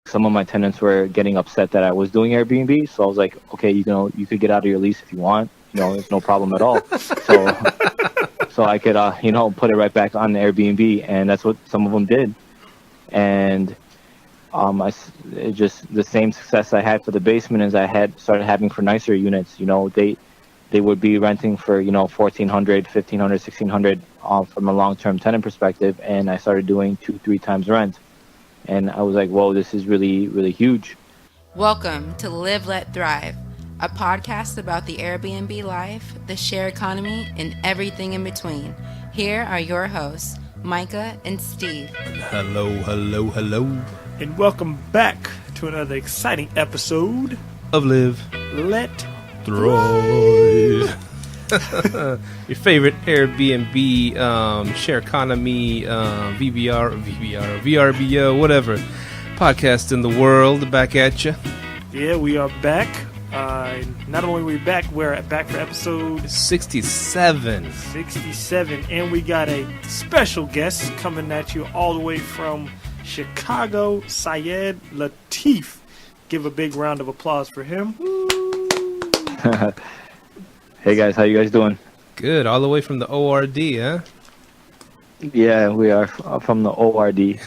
some of my tenants were getting upset that I was doing Airbnb. So I was like, okay, you could get out of your lease if you want. It's no problem at all. So I could, put it right back on the Airbnb, and that's what some of them did. And it just the same success I had for the basement as I had started having for nicer units. They would be renting for $1,400, $1,500, $1,600 from a long-term tenant perspective, and I started doing 2-3 times rent. And I was like, whoa, this is really, really huge. Welcome to Live, Let, Thrive, a podcast about the Airbnb life, the share economy, and everything in between. Here are your hosts, Micah and Steve. Hello, hello, hello. And welcome back to another exciting episode of Live, Let, Thrive. Your favorite Airbnb, share economy, VRBO, whatever podcast in the world. Back at you. Yeah, we are back. Not only are we back, we're back for episode 67. 67, and we got a special guest coming at you all the way from Chicago, Syed Lateef. Give a big round of applause for him. Hey guys, how you guys doing? Good, all the way from the ORD, huh? Yeah, we are from the ORD.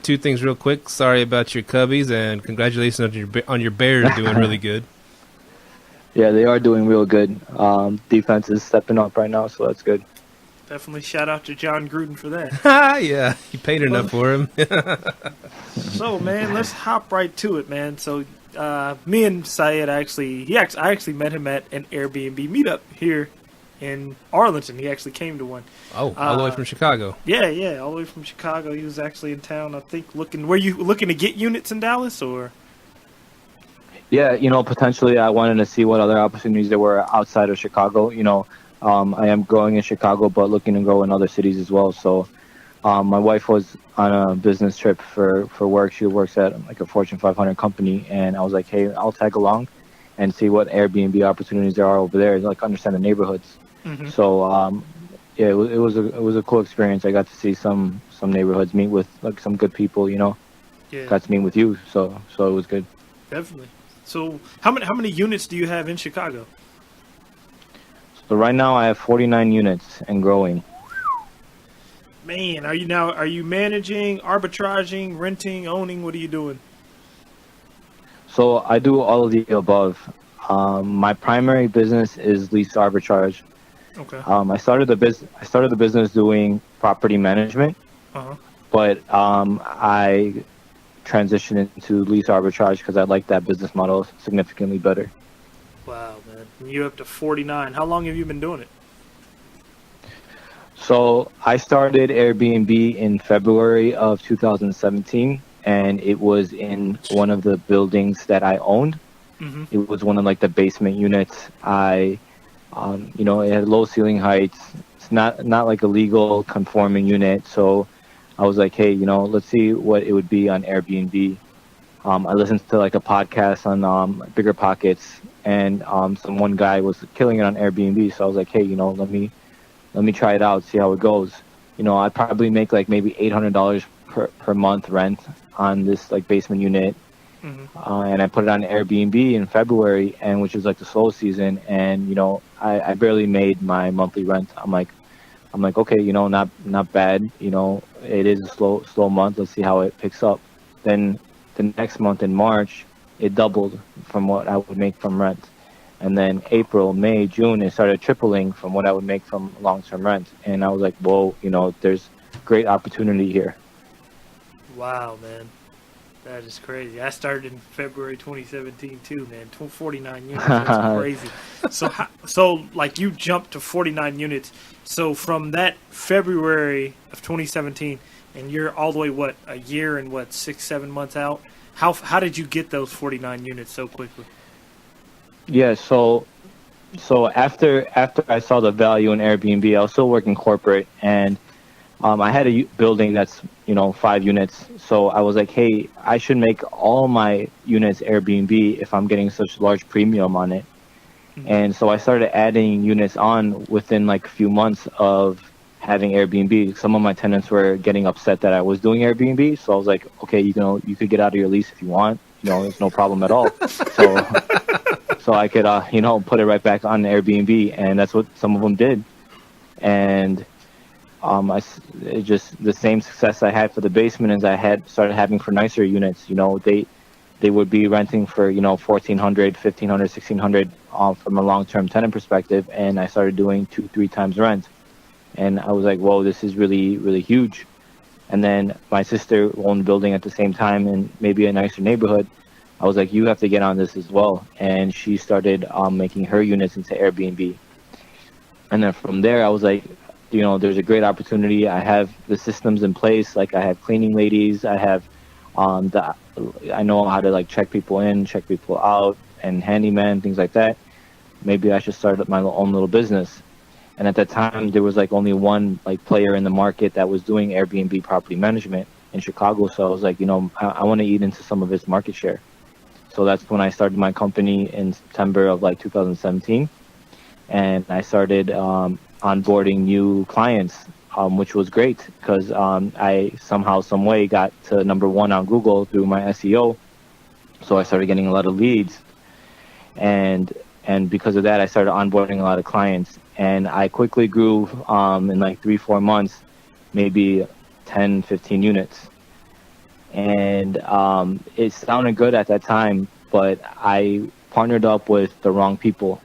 Two things real quick. Sorry about your Cubbies, and congratulations on your Bears doing really good. Yeah, they are doing real good. Defense is stepping up right now, so that's good. Definitely shout out to John Gruden for that. Yeah, you paid enough for him. So, man, let's hop right to it, man. So, me and Syed I actually met him at an Airbnb meetup here in Arlington. He actually came to one. Oh, all the way from Chicago. Yeah, all the way from Chicago. He was actually in town, I think, Were you looking to get units in Dallas, or? Yeah, potentially I wanted to see what other opportunities there were outside of Chicago. I am growing in Chicago, but looking to grow in other cities as well. So my wife was on a business trip for work. She works at like a Fortune 500 company, and I was like, hey, I'll tag along and see what Airbnb opportunities there are over there, like understand the neighborhoods. Mm-hmm. So yeah, it was a cool experience. I got to see some neighborhoods, meet with like some good people. Yeah. Got to meet with you, so it was good. Definitely. So how many units do you have in Chicago? So right now I have 49 units and growing. Man, are you managing, arbitraging, renting, owning? What are you doing? So I do all of the above. My primary business is lease arbitrage. Okay. I started the business doing property management, but I transitioned into lease arbitrage because I like that business model significantly better. Wow, man! You're up to 49. How long have you been doing it? So I started Airbnb in February of 2017, and it was in one of the buildings that I owned. Mm-hmm. It was one of like the basement units. It had low ceiling heights. It's not like a legal conforming unit. So I was like, hey, let's see what it would be on Airbnb. I listened to like a podcast on Bigger Pockets, and one guy was killing it on Airbnb. So I was like, hey, let me try it out, see how it goes. I'd probably make like maybe $800 per month rent on this like basement unit. Mm-hmm. And I put it on Airbnb in February, and which was like the slow season, and I barely made my monthly rent. I'm like, okay, not bad. It is a slow month. Let's see how it picks up. Then the next month in March, it doubled from what I would make from rent. And then April, May, June, it started tripling from what I would make from long-term rent. And I was like, whoa, there's great opportunity here. Wow, man. That is crazy. I started in February 2017 too, man. 49 units. That's crazy. So like you jumped to 49 units. So from that February of 2017, and you're all the way, a year and 6-7 months out? How did you get those 49 units so quickly? Yeah, so after I saw the value in Airbnb, I was still working corporate, and I had a building that's 5 units. So I was like, hey, I should make all my units Airbnb if I'm getting such large premium on it. Mm-hmm. And so I started adding units on within like a few months of having Airbnb. Some of my tenants were getting upset that I was doing Airbnb, so I was like, okay, you could get out of your lease if you want. There's no problem at all. So I could, put it right back on Airbnb, and that's what some of them did. And it just the same success I had for the basement as I had started having for nicer units. They would be renting for $1,400, $1,500, $1,600 from a long-term tenant perspective, and I started doing 2-3 times rent. And I was like, whoa, this is really, really huge. And then my sister owned a building at the same time in maybe a nicer neighborhood. I was like, you have to get on this as well. And she started making her units into Airbnb. And then from there, I was like, there's a great opportunity. I have the systems in place. Like, I have cleaning ladies. I have I know how to like check people in, check people out, and handyman, things like that. Maybe I should start up my own little business. And at that time, there was like only one like player in the market that was doing Airbnb property management in Chicago. So I was like, I want to eat into some of his market share. So that's when I started my company in September of like 2017. And I started onboarding new clients, which was great because I somehow, some way got to #1 on Google through my SEO. So I started getting a lot of leads. And because of that, I started onboarding a lot of clients. And I quickly grew in like 3-4 months, maybe 10, 15 units. And it sounded good at that time, but I partnered up with the wrong people.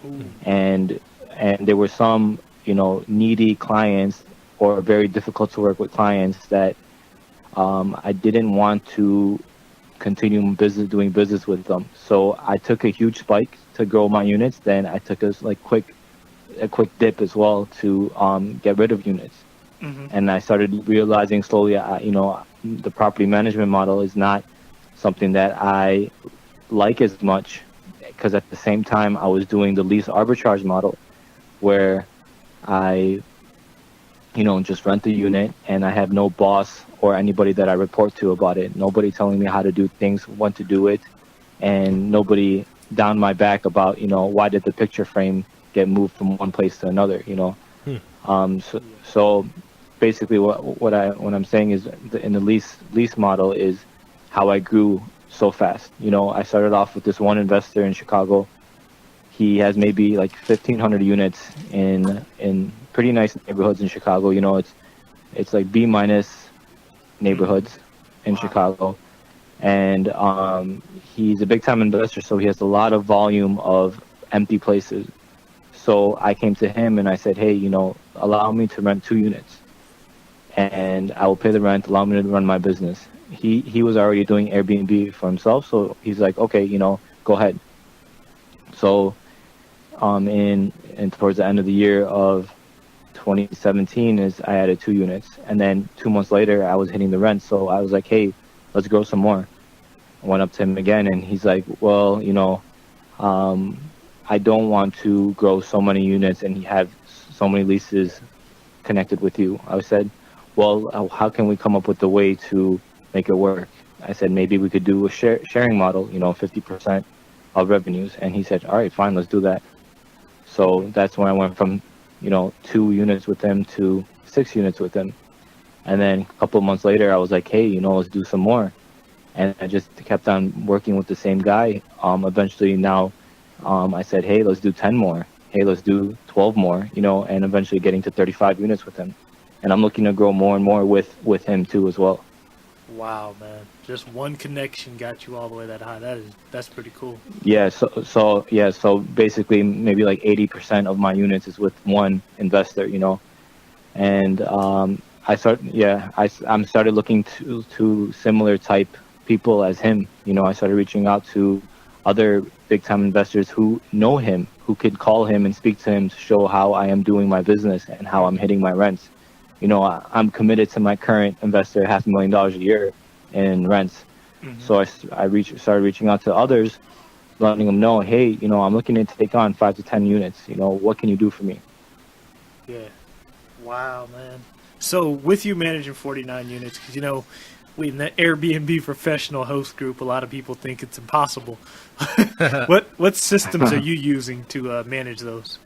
Ooh. And there were some, needy clients or very difficult to work with clients that I didn't want to continue doing business with them. So I took a huge spike to grow my units. Then I took a quick dip as well to get rid of units. Mm-hmm. And I started realizing slowly, the property management model is not something that I like as much, because at the same time I was doing the lease arbitrage model where I just rent the unit and I have no boss or anybody that I report to about it. Nobody telling me how to do things, when to do it, and nobody down my back about, why did the picture frame get moved from one place to another, So basically what I'm saying is in the lease model is how I grew so fast. I started off with this one investor in Chicago. He has maybe like 1,500 units in pretty nice neighborhoods in Chicago. It's like B- neighborhoods in Chicago. And he's a big time investor, so he has a lot of volume of empty places. So I came to him and I said, hey, allow me to rent 2 units and I will pay the rent, allow me to run my business. He was already doing Airbnb for himself, so he's like, okay, go ahead. So in towards the end of the year of 2017 I added 2 units, and then 2 months later I was hitting the rent. So I was like, hey, let's grow some more. I went up to him again and he's like, well, I don't want to grow so many units and have so many leases connected with you. I said, well, how can we come up with a way to make it work? I said, maybe we could do a sharing model, 50% of revenues. And he said, all right, fine, let's do that. So that's when I went from, 2 units with him to 6 units with him. And then a couple of months later, I was like, hey, let's do some more. And I just kept on working with the same guy. Eventually now, I said, hey, let's do 10 more. Hey, let's do 12 more, and eventually getting to 35 units with him. And I'm looking to grow more and more with him too as well. Wow, man. Just one connection got you all the way that high. That's pretty cool. Yeah, so basically maybe like 80% of my units is with one investor, And I started looking to similar type people as him. I started reaching out to other big time investors who know him, who could call him and speak to him to show how I am doing my business and how I'm hitting my rents. I'm committed to my current investor $500,000 a year in rents. Mm-hmm. So I started reaching out to others, letting them know, hey, I'm looking to take on 5 to 10 units. What can you do for me? Yeah. Wow, man. So with you managing 49 units, because, we in the Airbnb professional host group, a lot of people think it's impossible. What systems are you using to manage those?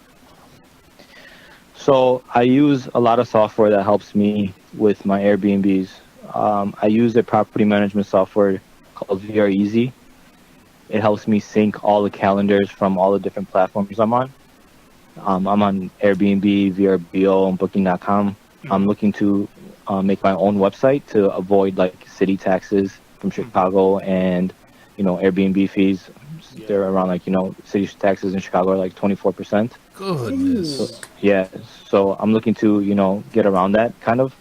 So I use a lot of software that helps me with my Airbnbs. I use a property management software called VR Easy. It helps me sync all the calendars from all the different platforms I'm on. I'm on Airbnb, Vrbo, and Booking.com. I'm looking to make my own website to avoid like city taxes from Chicago and Airbnb fees. They're around like city taxes in Chicago are like 24%. Goodness. So, yeah, so I'm looking to get around that kind of.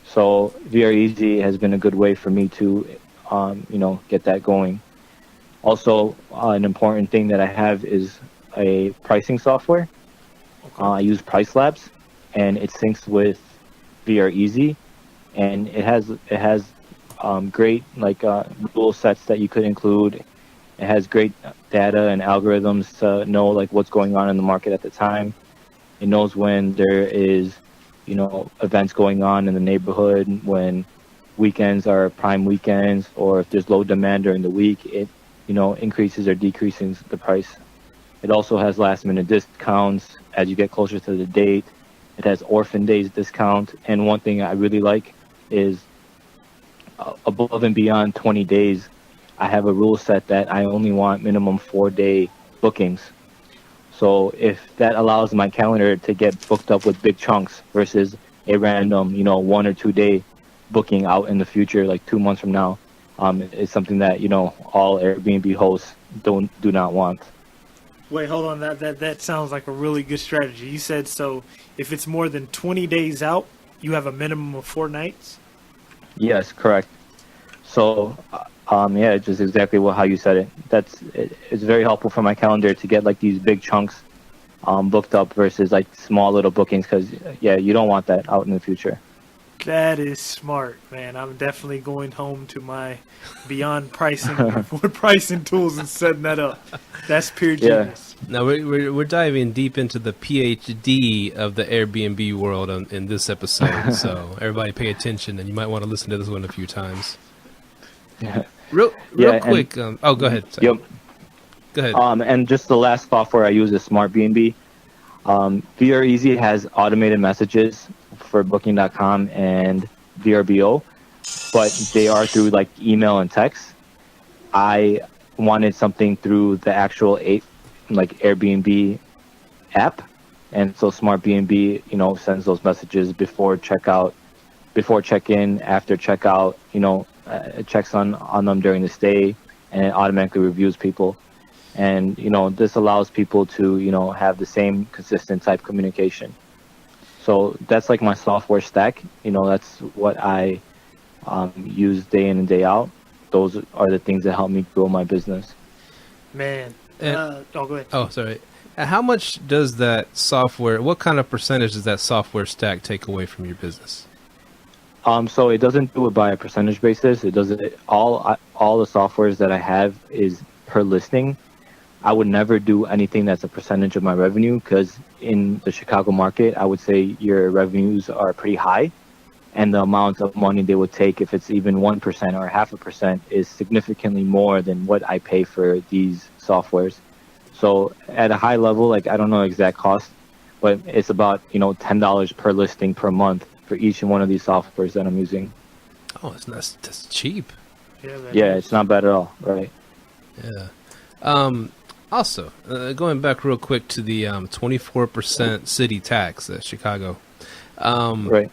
So VR Easy has been a good way for me to get that going. Also, an important thing that I have is a pricing software. I use PriceLabs, and it syncs with VR Easy, and it has great like rule sets that you could include. It has great data and algorithms to know like what's going on in the market at the time. It knows when there is events going on in the neighborhood, when weekends are prime weekends, or if there's low demand during the week. It increases or decreases the price. It also has last minute discounts as you get closer to the date. It has orphan days discount. And one thing I really like is above and beyond 20 days, I have a rule set that I only want minimum 4-day bookings. So if that allows my calendar to get booked up with big chunks versus a random, 1 or 2 day booking out in the future, like 2 months from now, it's something that, all Airbnb hosts do not want. Wait, hold on. That sounds like a really good strategy. You said so if it's more than 20 days out, you have a minimum of 4 nights? Yes, correct. So, yeah, just exactly how you said it. It's very helpful for my calendar to get like these big chunks booked up versus like small little bookings because, yeah, you don't want that out in the future. That is smart, man. I'm definitely going home to my Beyond Pricing with pricing tools and setting that up. That's pure genius. Now we're diving deep into the PhD of the Airbnb world in this episode, so everybody pay attention, and you might want to listen to this one a few times. Yeah. Real quick. Go ahead. Sorry. Yep. Go ahead. And just the last software I use is SmartBnB. VR Easy has automated messages for Booking.com and Vrbo, but they are through like email and text. I wanted something through the actual Airbnb app, and so SmartBnB sends those messages before checkout, before check-in, after checkout. It checks on them during the stay, and it automatically reviews people. And this allows people to have the same consistent type communication. So that's like my software stack. That's what I use day in and day out. Those are the things that help me grow my business. Man. Go ahead. Oh, sorry. How much does that software, what kind of percentage does that software stack take away from your business? So it doesn't do it by a percentage basis. It does it all the softwares that I have is per listing. I would never do anything that's a percentage of my revenue because in the Chicago market, I would say your revenues are pretty high, and the amount of money they would take if it's even 1% or 0.5% is significantly more than what I pay for these softwares. So at a high level, like I don't know exact cost, but it's about $10 per listing per month for each one of these softwares that I'm using. Oh, that's cheap. Yeah, it's not bad at all, right? Yeah. Also, going back real quick to the 24% city tax at Chicago. Right.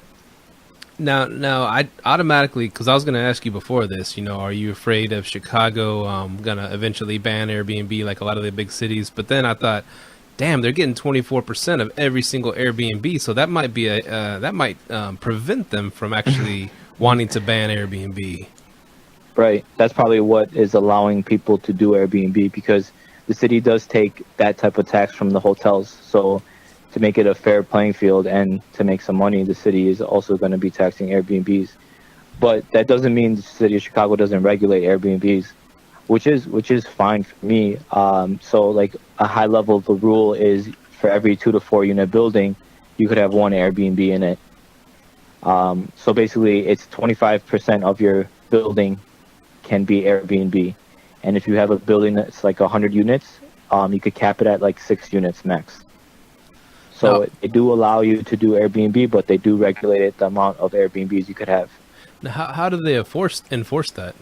Now, I automatically, because I was going to ask you before this, are you afraid of Chicago going to eventually ban Airbnb like a lot of the big cities? But then I thought, damn, they're getting 24% of every single Airbnb, so that might be prevent them from actually wanting to ban Airbnb. Right. That's probably what is allowing people to do Airbnb because the city does take that type of tax from the hotels. So to make it a fair playing field and to make some money, the city is also going to be taxing Airbnbs. But that doesn't mean the city of Chicago doesn't regulate Airbnbs, which is fine for me. So like a high level of the rule is for every 2 to 4 unit building, you could have one Airbnb in it. So basically it's 25% of your building can be Airbnb. And if you have a building that's like 100 units, you could cap it at like 6 units max. So Oh. they do allow you to do Airbnb, but they do regulate the amount of Airbnbs you could have. Now, how do they enforce that?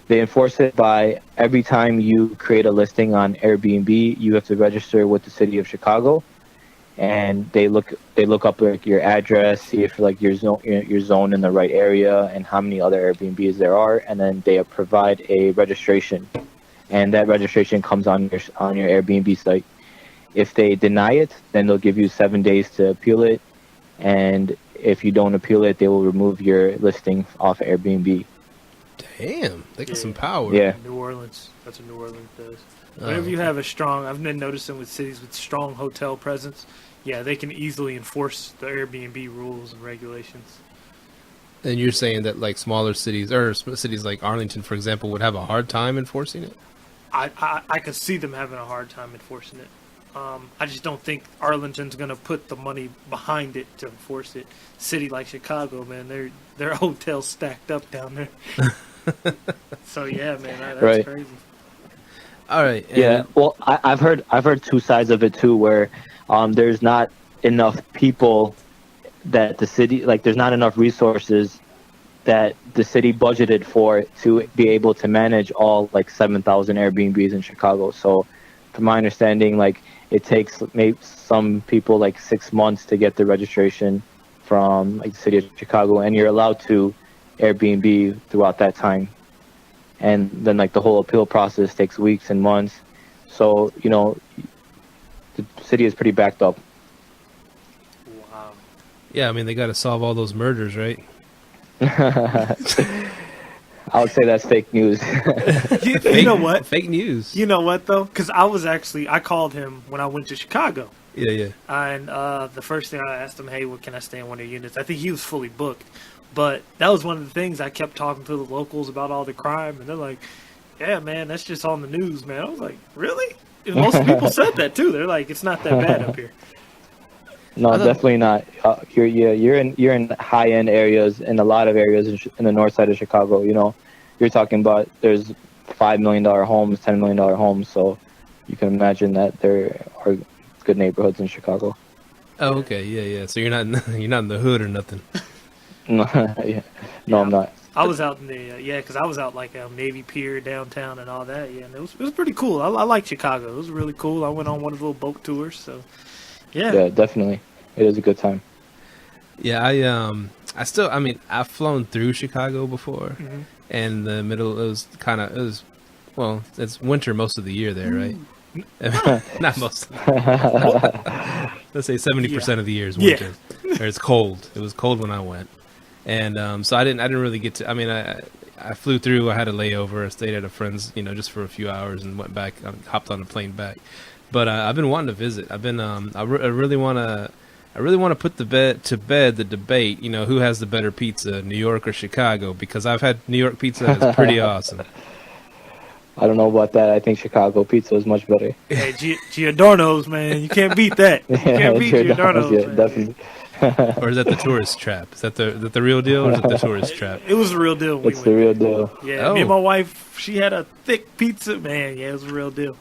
They enforce it by every time you create a listing on Airbnb, you have to register with the city of Chicago, and they look up like your address, see if like your zone in the right area, and how many other Airbnbs there are, and then they provide a registration, and that registration comes on your Airbnb site. If they deny it, then they'll give you 7 days to appeal it, and if you don't appeal it, they will remove your listing off Airbnb. Damn, they got some power. Yeah. New Orleans. That's what New Orleans does. Oh, Whenever you have a strong, I've been noticing with cities with strong hotel presence, yeah, they can easily enforce the Airbnb rules and regulations. And you're saying that like smaller cities or cities like Arlington, for example, would have a hard time enforcing it? I could see them having a hard time enforcing it. I just don't think Arlington's going to put the money behind it to enforce it. City like Chicago, man, their hotels stacked up down there. So yeah, man, that's Right. crazy. All right. Yeah, well, I've heard two sides of it too, where there's not enough people that the city, like there's not enough resources that the city budgeted for to be able to manage all like 7,000 Airbnbs in Chicago. So from my understanding, like it takes maybe some people like 6 months to get the registration from like the city of Chicago, and you're allowed to Airbnb throughout that time. And then like the whole appeal process takes weeks and months. So, the city is pretty backed up. Wow. Yeah, I mean they got to solve all those murders, right? I would say that's fake news. You know what? Fake news. You know what though? Because I called him when I went to Chicago, Yeah. and the first thing I asked him, hey, well, can I stay in one of your units? I think he was fully booked, but that was one of the things I kept talking to the locals about all the crime, and they're like, yeah, man, that's just on the news, man. I was like, really? And most people said that too. They're like, it's not that bad up here. No, definitely not. You're in high end areas, in a lot of areas in the north side of Chicago. You're talking about there's $5 million homes, $10 million homes. So you can imagine that there are good neighborhoods in Chicago. Oh, okay. Yeah. So you're not in the hood or nothing. Yeah. No, I'm not. I was out in the because I was out like Navy Pier downtown and all that. Yeah, and it was pretty cool. I like Chicago. It was really cool. I went on one of the little boat tours. So Yeah, definitely. It is a good time. Yeah, I've flown through Chicago before, Mhm. and the middle it's winter most of the year there, right? Not most. Let's say 70% of the year is winter, or it's cold. It was cold when I went, and so I didn't really get to. I mean, I flew through. I had a layover. I stayed at a friend's, just for a few hours, and went back. Hopped on a plane back. But I've been wanting to visit. I've been. I really want to put to bed the debate. Who has the better pizza, New York or Chicago? Because I've had New York pizza. And it's pretty awesome. I don't know about that. I think Chicago pizza is much better. Hey, Giordano's, man, you can't beat that. You can't beat Giordano's, yeah, man. definitely. Or is that the tourist trap? Is that the real deal, or is it the tourist trap? It was a real deal. When It's we the went. real deal. Yeah, Oh. me and my wife, she had a thick pizza, man. Yeah, it was a real deal.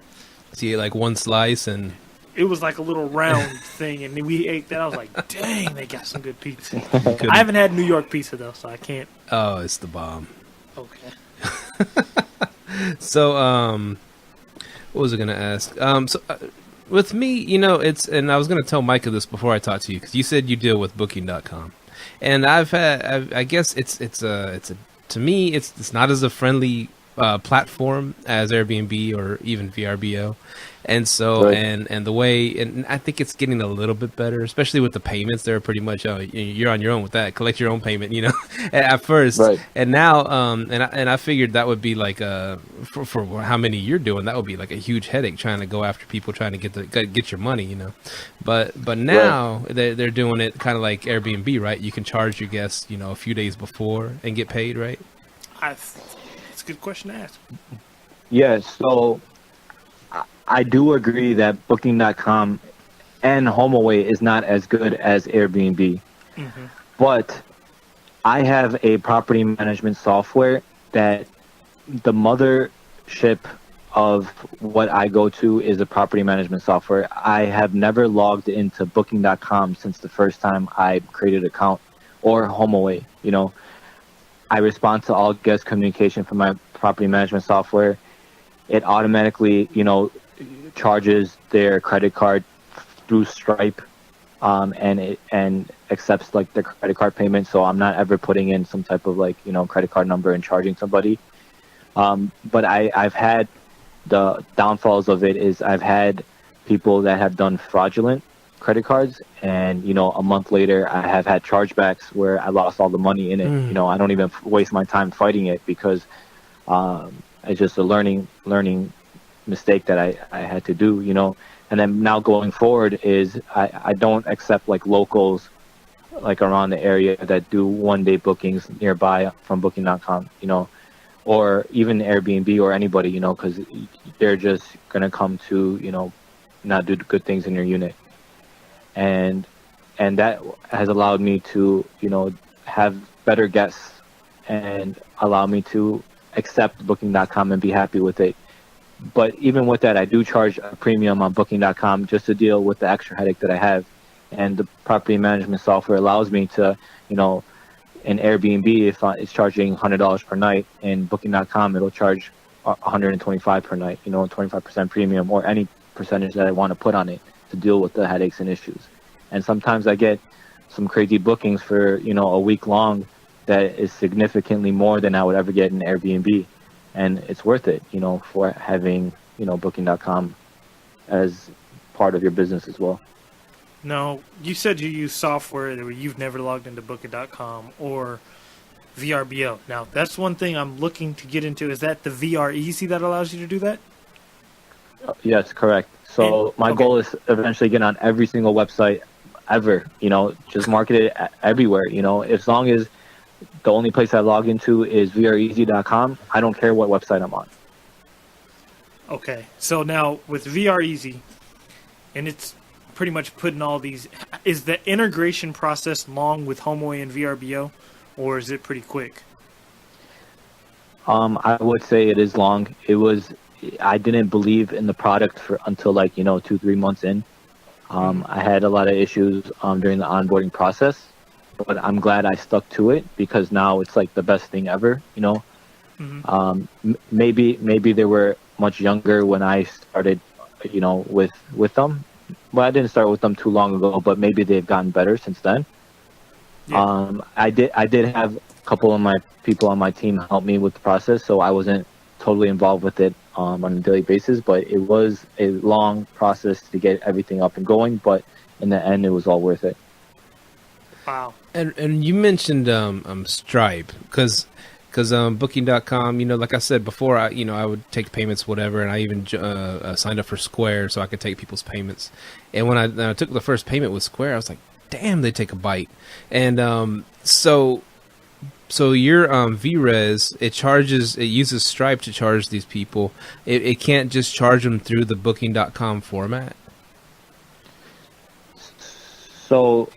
So you ate like one slice and. It was like a little round thing, and then we ate that. I was like, dang, they got some good pizza. couldn't- I haven't had New York pizza, though, so I can't. Oh, it's the bomb. Okay. So, what was I going to ask? With me, and I was going to tell Micah this before I talked to you, because you said you deal with Booking.com, and I guess to me, it's not as a friendly platform as Airbnb or even VRBO. And so, Right. and the way, and I think it's getting a little bit better, especially with the payments. They're pretty much, you're on your own with that. Collect your own payment, at first. Right. And now, and I figured that would be like for how many you're doing, that would be like a huge headache trying to go after people trying to get your money, But now they're doing it kind of like Airbnb, right? You can charge your guests, a few days before and get paid, right? It's a good question to ask. Yeah, so I do agree that Booking.com and HomeAway is not as good as Airbnb. Mm-hmm. But I have a property management software that the mothership of what I go to is a property management software. I have never logged into Booking.com since the first time I created an account, or HomeAway. You know, I respond to all guest communication from my property management software. It automatically, you know, charges their credit card through Stripe, and accepts like their credit card payment. So I'm not ever putting in some type of like, you know, credit card number and charging somebody. But I've had the downfalls of it is I've had people that have done fraudulent credit cards, and you know, a month later I have had chargebacks where I lost all the money in it. You know, I don't even waste my time fighting it because it's just a learning mistake that I had to do, you know. And then now going forward is I don't accept like locals like around the area that do 1-day bookings nearby from Booking.com, you know, or even Airbnb or anybody, you know, because they're just gonna come to, you know, not do good things in your unit. And that has allowed me to, you know, have better guests and allow me to accept Booking.com and be happy with it. But even with that, I do charge a premium on Booking.com just to deal with the extra headache that I have. And the property management software allows me to, you know, in Airbnb, if it's charging $100 per night, in Booking.com, it'll charge $125 per night, you know, 25% premium or any percentage that I want to put on it to deal with the headaches and issues. And sometimes I get some crazy bookings for, you know, a week long that is significantly more than I would ever get in Airbnb. And it's worth it, you know, for having, you know, Booking.com as part of your business as well. Now, you said you use software where you've never logged into Booking.com or Vrbo. Now, that's one thing I'm looking to get into. Is that the VR Easy that allows you to do that? Yes, correct. So my goal is eventually get on every single website ever, you know, just market it everywhere, you know, as long as the only place I log into is VREasy.com. I don't care what website I'm on. Okay. So now with VR Easy, and it's pretty much putting all these, is the integration process long with HomeAway and VRBO, or is it pretty quick? I would say it is long. I didn't believe in the product until like, you know, 2-3 months in. I had a lot of issues during the onboarding process, but I'm glad I stuck to it because now it's like the best thing ever, you know. Maybe they were much younger when I started, you know, with them. Well, I didn't start with them too long ago, but maybe they've gotten better since then. Yeah. I did have a couple of my people on my team help me with the process, so I wasn't totally involved with it on a daily basis, but it was a long process to get everything up and going, but in the end it was all worth it. Wow. And you mentioned Stripe because Booking.com, you know, like I said before, I would take payments, whatever, and I even signed up for Square so I could take people's payments. And when I took the first payment with Square, I was like, damn, they take a bite. And so your VRes, it uses Stripe to charge these people. It can't just charge them through the Booking.com format. So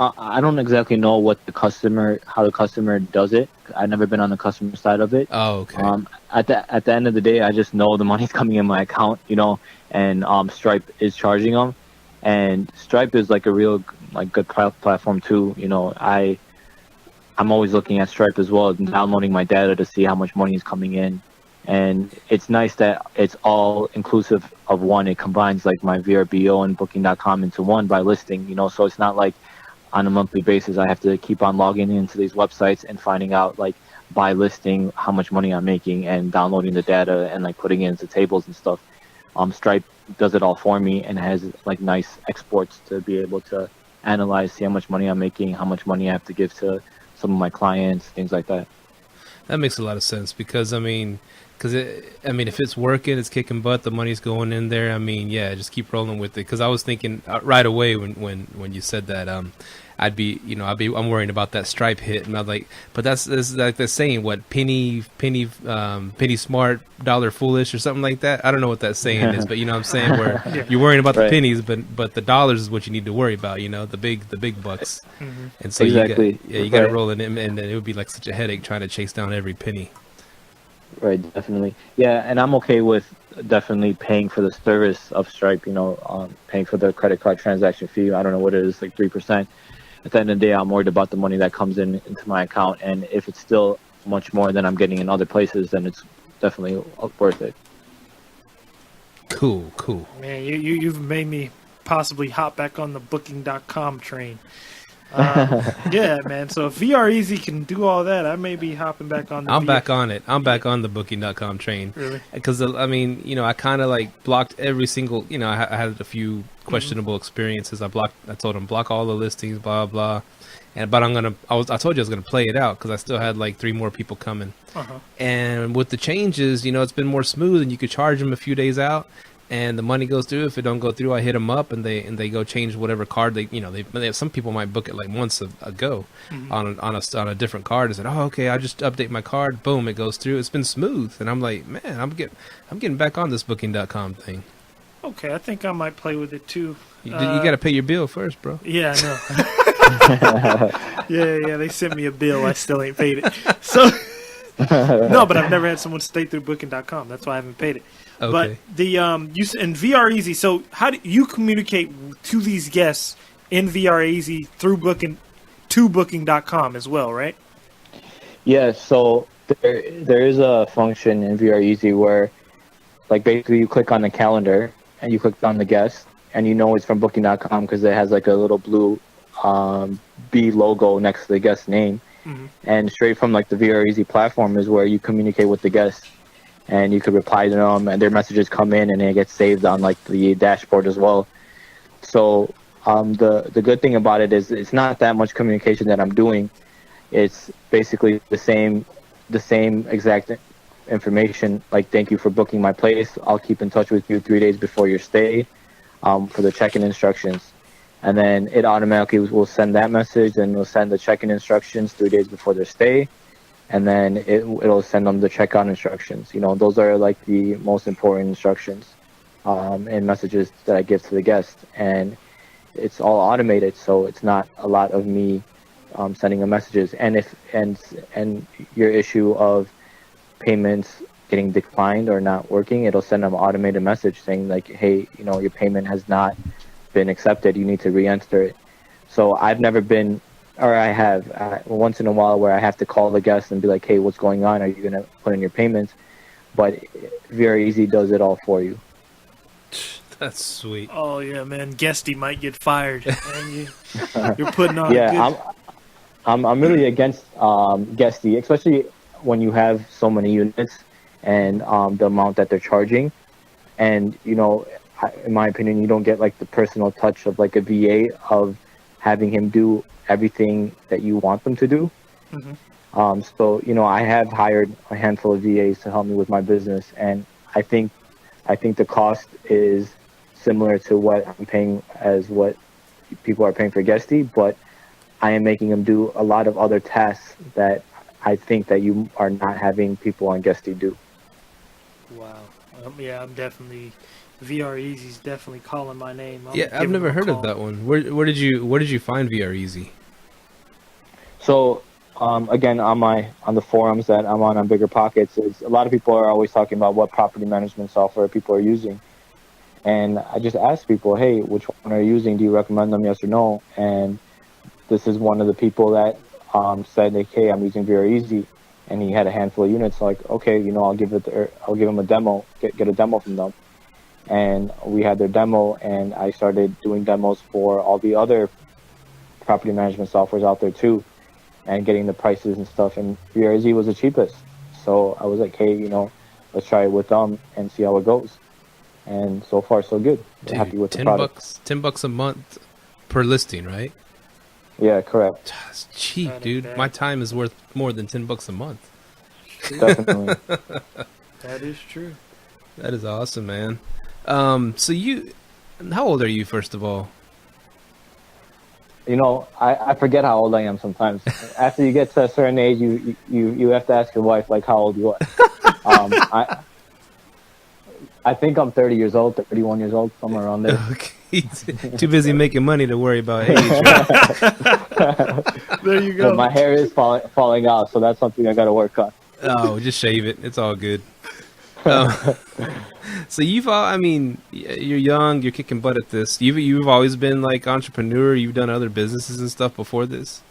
I don't exactly know how the customer does it. I've never been on the customer side of it. Oh, okay. At the end of the day, I just know the money's coming in my account, you know, and Stripe is charging them, and Stripe is like a real like good platform too. You know, I'm always looking at Stripe as well, and downloading my data to see how much money is coming in, and it's nice that it's all inclusive of one. It combines like my VRBO and Booking.com into one by listing, you know, so it's not like on a monthly basis I have to keep on logging into these websites and finding out like by listing how much money I'm making and downloading the data and like putting it into tables and stuff. Stripe does it all for me and has like nice exports to be able to analyze, see how much money I'm making, how much money I have to give to some of my clients, things like that. That makes a lot of sense because if it's working, it's kicking butt, the money's going in there. I mean, yeah, just keep rolling with it. Because I was thinking right away when you said that, I'm worrying about that Stripe hit, and I was like, but that's like the saying, what penny smart, dollar foolish, or something like that. I don't know what that saying is, but you know what I'm saying, where you're worrying about the pennies, but the dollars is what you need to worry about. You know, the big bucks. And so exactly. you got to roll in, and it would be like such a headache trying to chase down every penny. Right, definitely. Yeah, and I'm okay with definitely paying for the service of Stripe, paying for the credit card transaction fee. I don't know what it is, like 3%. At the end of the day, I'm worried about the money that comes in into my account. And if it's still much more than I'm getting in other places, then it's definitely worth it. Cool. Man, you've made me possibly hop back on the Booking.com train. Yeah, man. So if VR Easy can do all that, I may be hopping back on the I'm back on it. I'm back on the Booking.com train. Really? Because, I mean, I kind of like blocked every single, I had a few questionable experiences. I told them block all the listings, blah, blah. But I told you I was going to play it out because I still had like 3 more people coming. Uh-huh. And with the changes, it's been more smooth and you could charge them a few days out. And the money goes through. If it don't go through, I hit them up and they go change whatever card they some people might book it like months ago on a different card and said, oh, okay, I just update my card. Boom, it goes through. It's been smooth. And I'm like, man, I'm getting back on this Booking.com thing. Okay, I think I might play with it too. You got to pay your bill first, bro. Yeah, I know. yeah, they sent me a bill. I still ain't paid it. So no, but I've never had someone stay through Booking.com. That's why I haven't paid it. Okay. But the in VR Easy, so how do you communicate to these guests in VR Easy through Booking.com as well, right? Yeah, so there is a function in VR Easy where, like, basically you click on the calendar and you click on the guest, and it's from Booking.com because it has like a little blue B logo next to the guest name. Mm-hmm. And straight from like the VR Easy platform is where you communicate with the guests, and you could reply to them, and their messages come in and they get saved on like the dashboard as well. So the good thing about it is it's not that much communication that I'm doing. It's basically the same exact information, like, thank you for booking my place. I'll keep in touch with you 3 days before your stay for the check-in instructions. And then it automatically will send that message, and it'll send the check-in instructions 3 days before their stay. And then it'll send them the checkout instructions. Those are like the most important instructions and messages that I give to the guest. And it's all automated, so it's not a lot of me sending them messages. And and your issue of payments getting declined or not working, it'll send them an automated message saying like, hey, your payment has not been accepted. You need to re-enter it. So I've never been, or I have once in a while where I have to call the guest and be like, hey, what's going on? Are you going to put in your payments? But Very Easy does it all for you. That's sweet. Oh yeah, man. Guesty might get fired. And you're putting on. Yeah, I'm really against Guesty, especially when you have so many units and the amount that they're charging. And in my opinion, you don't get like the personal touch of like a VA of having him do everything that you want them to do. Mm-hmm. So I have hired a handful of VAs to help me with my business, and I think the cost is similar to what I'm paying as what people are paying for Guesty, but I am making them do a lot of other tasks that I think that you are not having people on Guesty do. Wow. Yeah, I'm definitely. VR Easy's definitely calling my name. I've never heard of that one. Where did you find VR Easy? So again, on the forums that I'm on Bigger Pockets, is a lot of people are always talking about what property management software people are using, and I just ask people, hey, which one are you using? Do you recommend them? Yes or no? And this is one of the people that said, like, hey, I'm using VR Easy, and he had a handful of units. Like, okay, I'll give him a demo, get a demo from them. And we had their demo, and I started doing demos for all the other property management softwares out there too, and getting the prices and stuff. And VRZ was the cheapest, so I was like, hey, let's try it with them and see how it goes. And so far, so good. Dude, happy with the product. $10 a month per listing, right? Yeah, correct. That's cheap, dude. My time is worth more than $10 a month. Definitely. That is true. That is awesome, man. So how old are you, first of all? I forget how old I am sometimes. After you get to a certain age, you have to ask your wife, like, how old you are. I think I'm 30 years old, 31 years old, somewhere around there. Okay. Too busy making money to worry about age. Right? There you go. But my hair is falling out, so that's something I got to work on. Oh, just shave it. It's all good. Um, so you're young, you're kicking butt at this. You've always been like entrepreneur. You've done other businesses and stuff before this.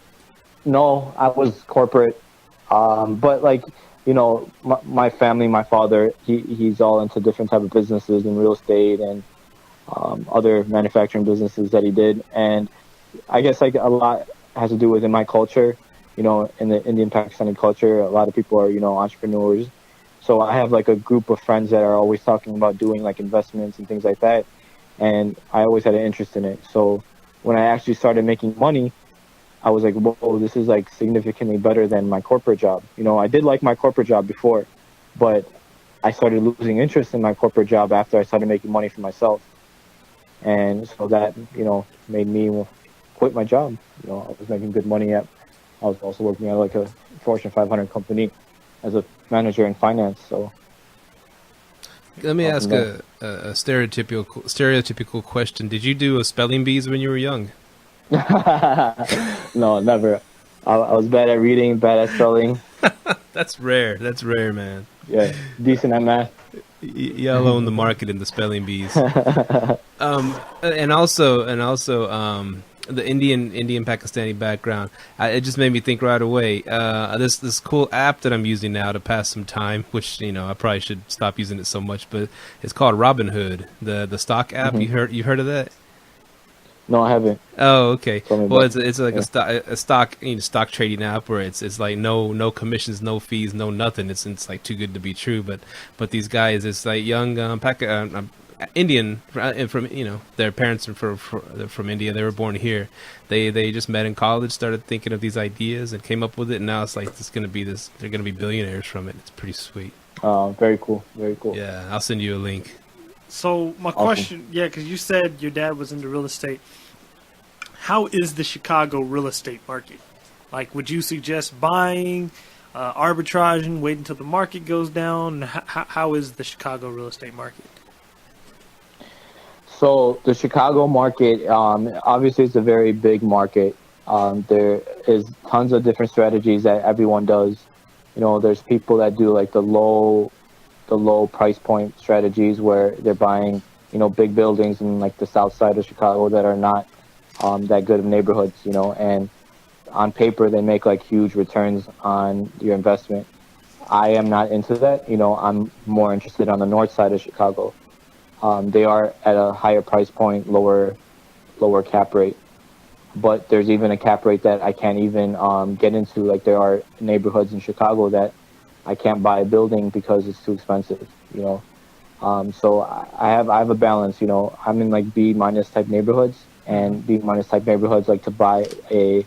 No, I was corporate. But like, my family, my father, he's all into different type of businesses in real estate and other manufacturing businesses that he did. And I guess like a lot has to do with in my culture, in the Indian Pakistani culture, a lot of people are, entrepreneurs. So I have like a group of friends that are always talking about doing like investments and things like that. And I always had an interest in it. So when I actually started making money, I was like, whoa, this is like significantly better than my corporate job. I did like my corporate job before, but I started losing interest in my corporate job after I started making money for myself. And so that, made me quit my job. I was making good money I was also working at like a Fortune 500 company as a manager in finance. So let me ask a stereotypical question. Did you do a spelling bees when you were young? No, never. I was bad at reading, bad at spelling. That's rare. That's rare, man. Yeah, decent at math. Y'all own the market in the spelling bees. And also, the Indian Pakistani background. It just made me think right away. This cool app that I'm using now to pass some time, which I probably should stop using it so much, but it's called Robinhood, the stock app. Mm-hmm. You heard of that? No, I haven't. Oh, okay. Well, it's like yeah. a stock trading app where it's like no commissions, no fees, no nothing. It's like too good to be true. But these guys, it's like young Indian from their parents are from India. They were born here. They just met in college, started thinking of these ideas, and came up with it. And now it's like they're gonna be billionaires from it. It's pretty sweet. Very cool. Very cool. Yeah, I'll send you a link. So my question, because you said your dad was into real estate. How is the Chicago real estate market? Like, would you suggest buying, arbitraging, wait until the market goes down? How is the Chicago real estate market? So the Chicago market, obviously, it's a very big market. There is tons of different strategies that everyone does. There's people that do like the low price point strategies where they're buying, big buildings in like the south side of Chicago that are not that good of neighborhoods, and on paper they make like huge returns on your investment. I am not into that. I'm more interested on the north side of Chicago. They are at a higher price point, lower cap rate, but there's even a cap rate that I can't even get into. Like there are neighborhoods in Chicago that I can't buy a building because it's too expensive, so I have a balance, I'm in like B minus type neighborhoods, and B minus type neighborhoods, like to buy a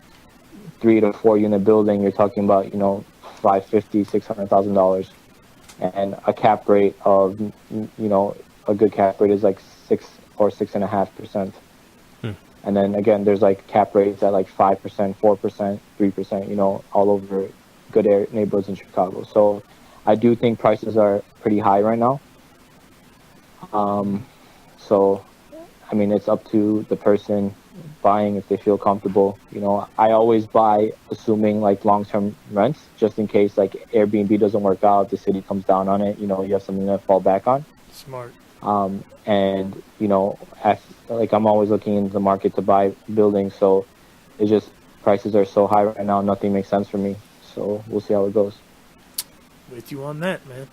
3 to 4 unit building, you're talking about, $550,000-$600,000, and a cap rate of, a good cap rate is like 6 or 6.5%. And then again, there's like cap rates at like 5%, 4%, 3%, all over good neighborhoods in Chicago. So I do think prices are pretty high right now. So, I mean, it's up to the person buying if they feel comfortable. I always buy assuming like long-term rents, just in case like Airbnb doesn't work out, the city comes down on it, you have something to fall back on. Smart. And like I'm always looking into the market to buy buildings, so it's just prices are so high right now, nothing makes sense for me. So we'll see how it goes. With you on that, man.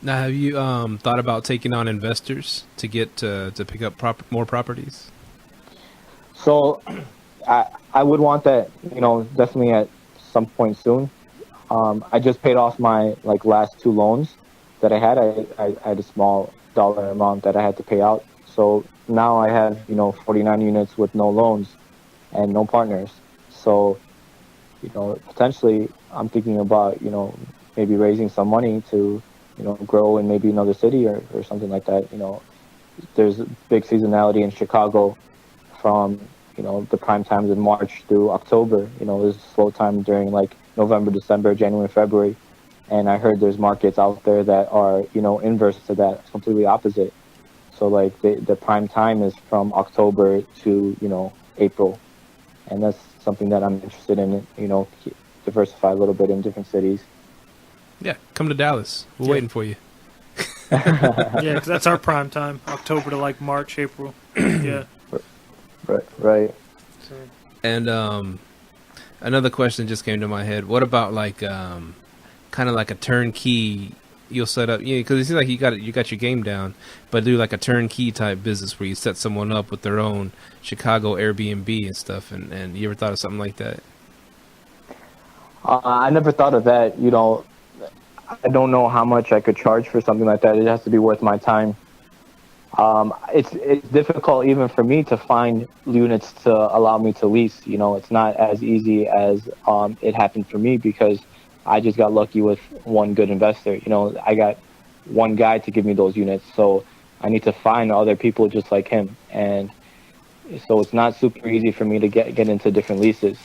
Now, have you thought about taking on investors to get to pick up more properties? So I would want that, definitely at some point soon. I just paid off my like last 2 loans that I had. I had a small dollar amount that I had to pay out. So now I have, 49 units with no loans and no partners. So, potentially I'm thinking about, maybe raising some money to, grow in maybe another city or something like that. There's a big seasonality in Chicago from, the prime times in March through October. There's a slow time during like November, December, January, February. And I heard there's markets out there that are, inverse to that, completely opposite. So like the prime time is from October to, April. And that's something that I'm interested in, diversify a little bit in different cities. Yeah, come to Dallas. We're waiting for you. Yeah, because that's our prime time, October to like March, April. Yeah. Right. So, And another question just came to my head. What about like kind of like a turnkey? You'll set up, because it seems like you got your game down, but do like a turnkey type business where you set someone up with their own Chicago Airbnb and stuff. And you ever thought of something like that? I never thought of that. I don't know how much I could charge for something like that. It has to be worth my time. It's difficult even for me to find units to allow me to lease. It's not as easy as it happened for me because I just got lucky with one good investor. I got one guy to give me those units, so I need to find other people just like him, and so it's not super easy for me to get into different leases.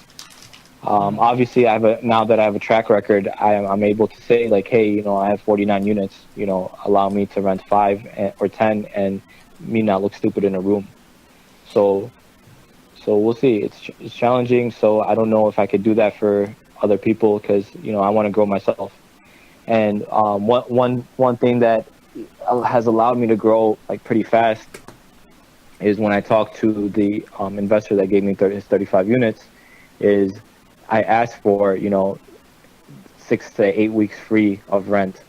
Obviously, now that I have a track record, I'm able to say like, hey, I have 49 units. Allow me to rent 5 or 10, and me not look stupid in a room. So we'll see. It's challenging. So I don't know if I could do that for other people because I want to grow myself. And one thing that has allowed me to grow like pretty fast is when I talked to the investor that gave me his 35 units. Is I asked for 6 to 8 weeks free of rent.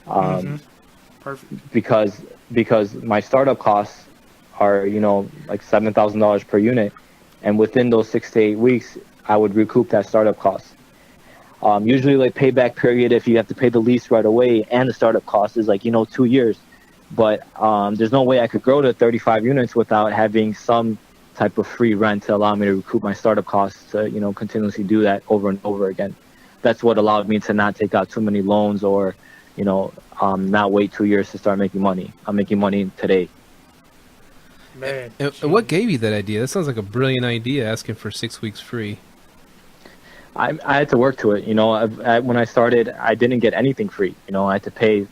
Oh. Perfect. Because my startup costs are like $7,000 per unit, and within those 6 to 8 weeks I would recoup that startup cost. Usually like payback period, if you have to pay the lease right away and the startup cost is like 2 years, but there's no way I could grow to 35 units without having some type of free rent to allow me to recoup my startup costs to continuously do that over and over again. That's what allowed me to not take out too many loans or not wait 2 years to start making money. I'm making money today. Man. And what gave you that idea? That sounds like a brilliant idea, asking for 6 weeks free. I had to work to it. When I started, I didn't get anything free. I had to pay,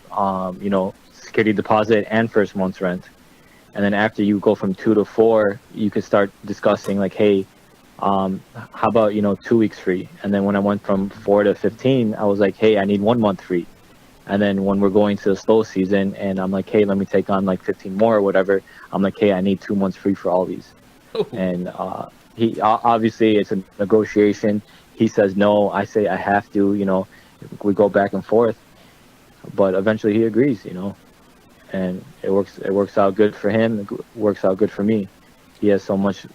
security deposit and first month's rent. And then after you go from 2 to 4, you could start discussing like, hey, how about 2 weeks free? And then when I went from 4 to 15, I was like, hey, I need 1 month free. And then when we're going to the slow season, and I'm like, hey, let me take on like 15 more or whatever. I'm like, hey, I need 2 months free for all these. Oh. And he obviously it's a negotiation. He says no. I say I have to. We go back and forth, but eventually he agrees. And it works out good for him. It works out good for me. He has so much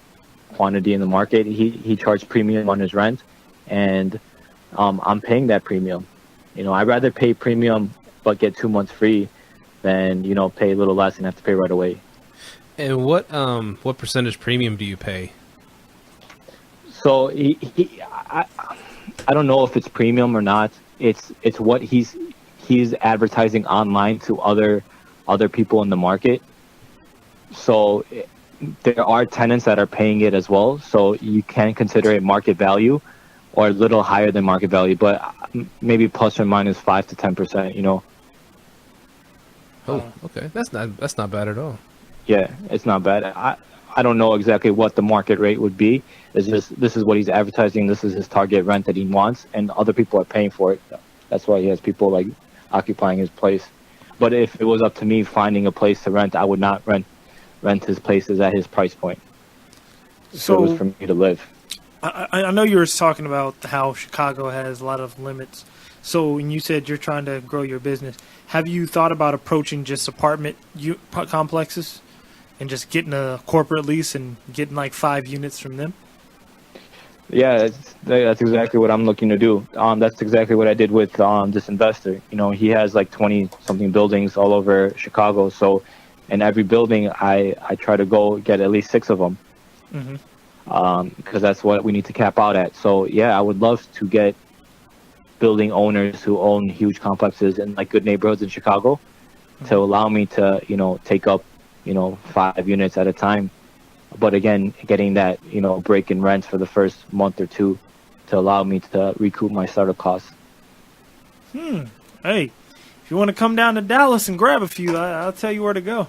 quantity in the market. He charged premium on his rent, and I'm paying that premium. I'd rather pay premium but get 2 months free than pay a little less and have to pay right away. And what percentage premium do you pay? So I don't know if it's premium or not. It's what he's advertising online to other people in the market. So there are tenants that are paying it as well. So you can consider it market value or a little higher than market value, but maybe plus or minus 5 to 10%. Oh, okay. That's not bad at all. Yeah, it's not bad. I don't know exactly what the market rate would be. It's just this is what he's advertising. This is his target rent that he wants, and other people are paying for it. That's why he has people like occupying his place. But if it was up to me finding a place to rent, I would not rent his places at his price point. So it was for me to live. I know you were talking about how Chicago has a lot of limits. So when you said you're trying to grow your business, have you thought about approaching just apartment complexes and just getting a corporate lease and getting like 5 units from them? Yeah, that's exactly what I'm looking to do. That's exactly what I did with this investor. He has like 20 something buildings all over Chicago. So in every building, I try to go get at least 6 of them. Mm-hmm. Because that's what we need to cap out at. So yeah, I would love to get building owners who own huge complexes in like good neighborhoods in Chicago to allow me to take up 5 units at a time. But again, getting that break in rent for the first month or 2 to allow me to recoup my startup costs. Hey, if you want to come down to Dallas and grab a few, I'll tell you where to go.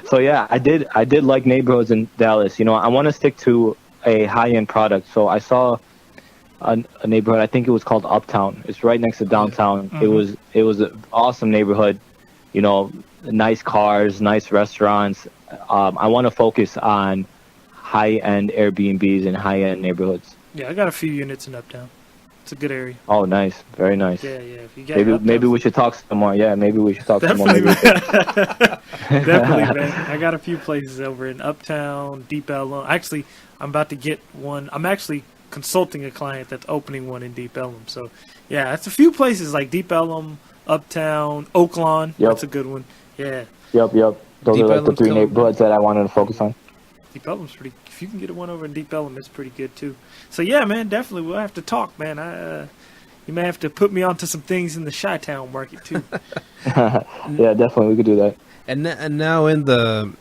So yeah, I did like neighborhoods in Dallas. I want to stick to a high-end product. So I saw a neighborhood. I think it was called Uptown. It's right next to downtown. Mm-hmm. It was an awesome neighborhood. You know, nice cars, nice restaurants. I want to focus on high-end Airbnbs in high-end neighborhoods. Yeah, I got a few units in Uptown. It's a good area. Oh, nice, very nice. Yeah. If you get Maybe we should talk some more. Yeah, maybe we should talk some more. Definitely, man. I got a few places over in Uptown, Deep Ellum. Actually, I'm about to get one. I'm actually consulting a client that's opening one in Deep Ellum. So, yeah, it's a few places like Deep Ellum, Uptown, Oaklawn. Yep. That's a good one. Yeah. Yep. Those Deep are like the Ellum's three coming. neighborhoods that I wanted to focus on. Deep Ellum's pretty. If you can get one over in Deep Ellum, it's pretty good too. So yeah, man, definitely we'll have to talk, man. You may have to put me onto some things in the Chi-Town market too. Yeah, definitely we could do that. And now in the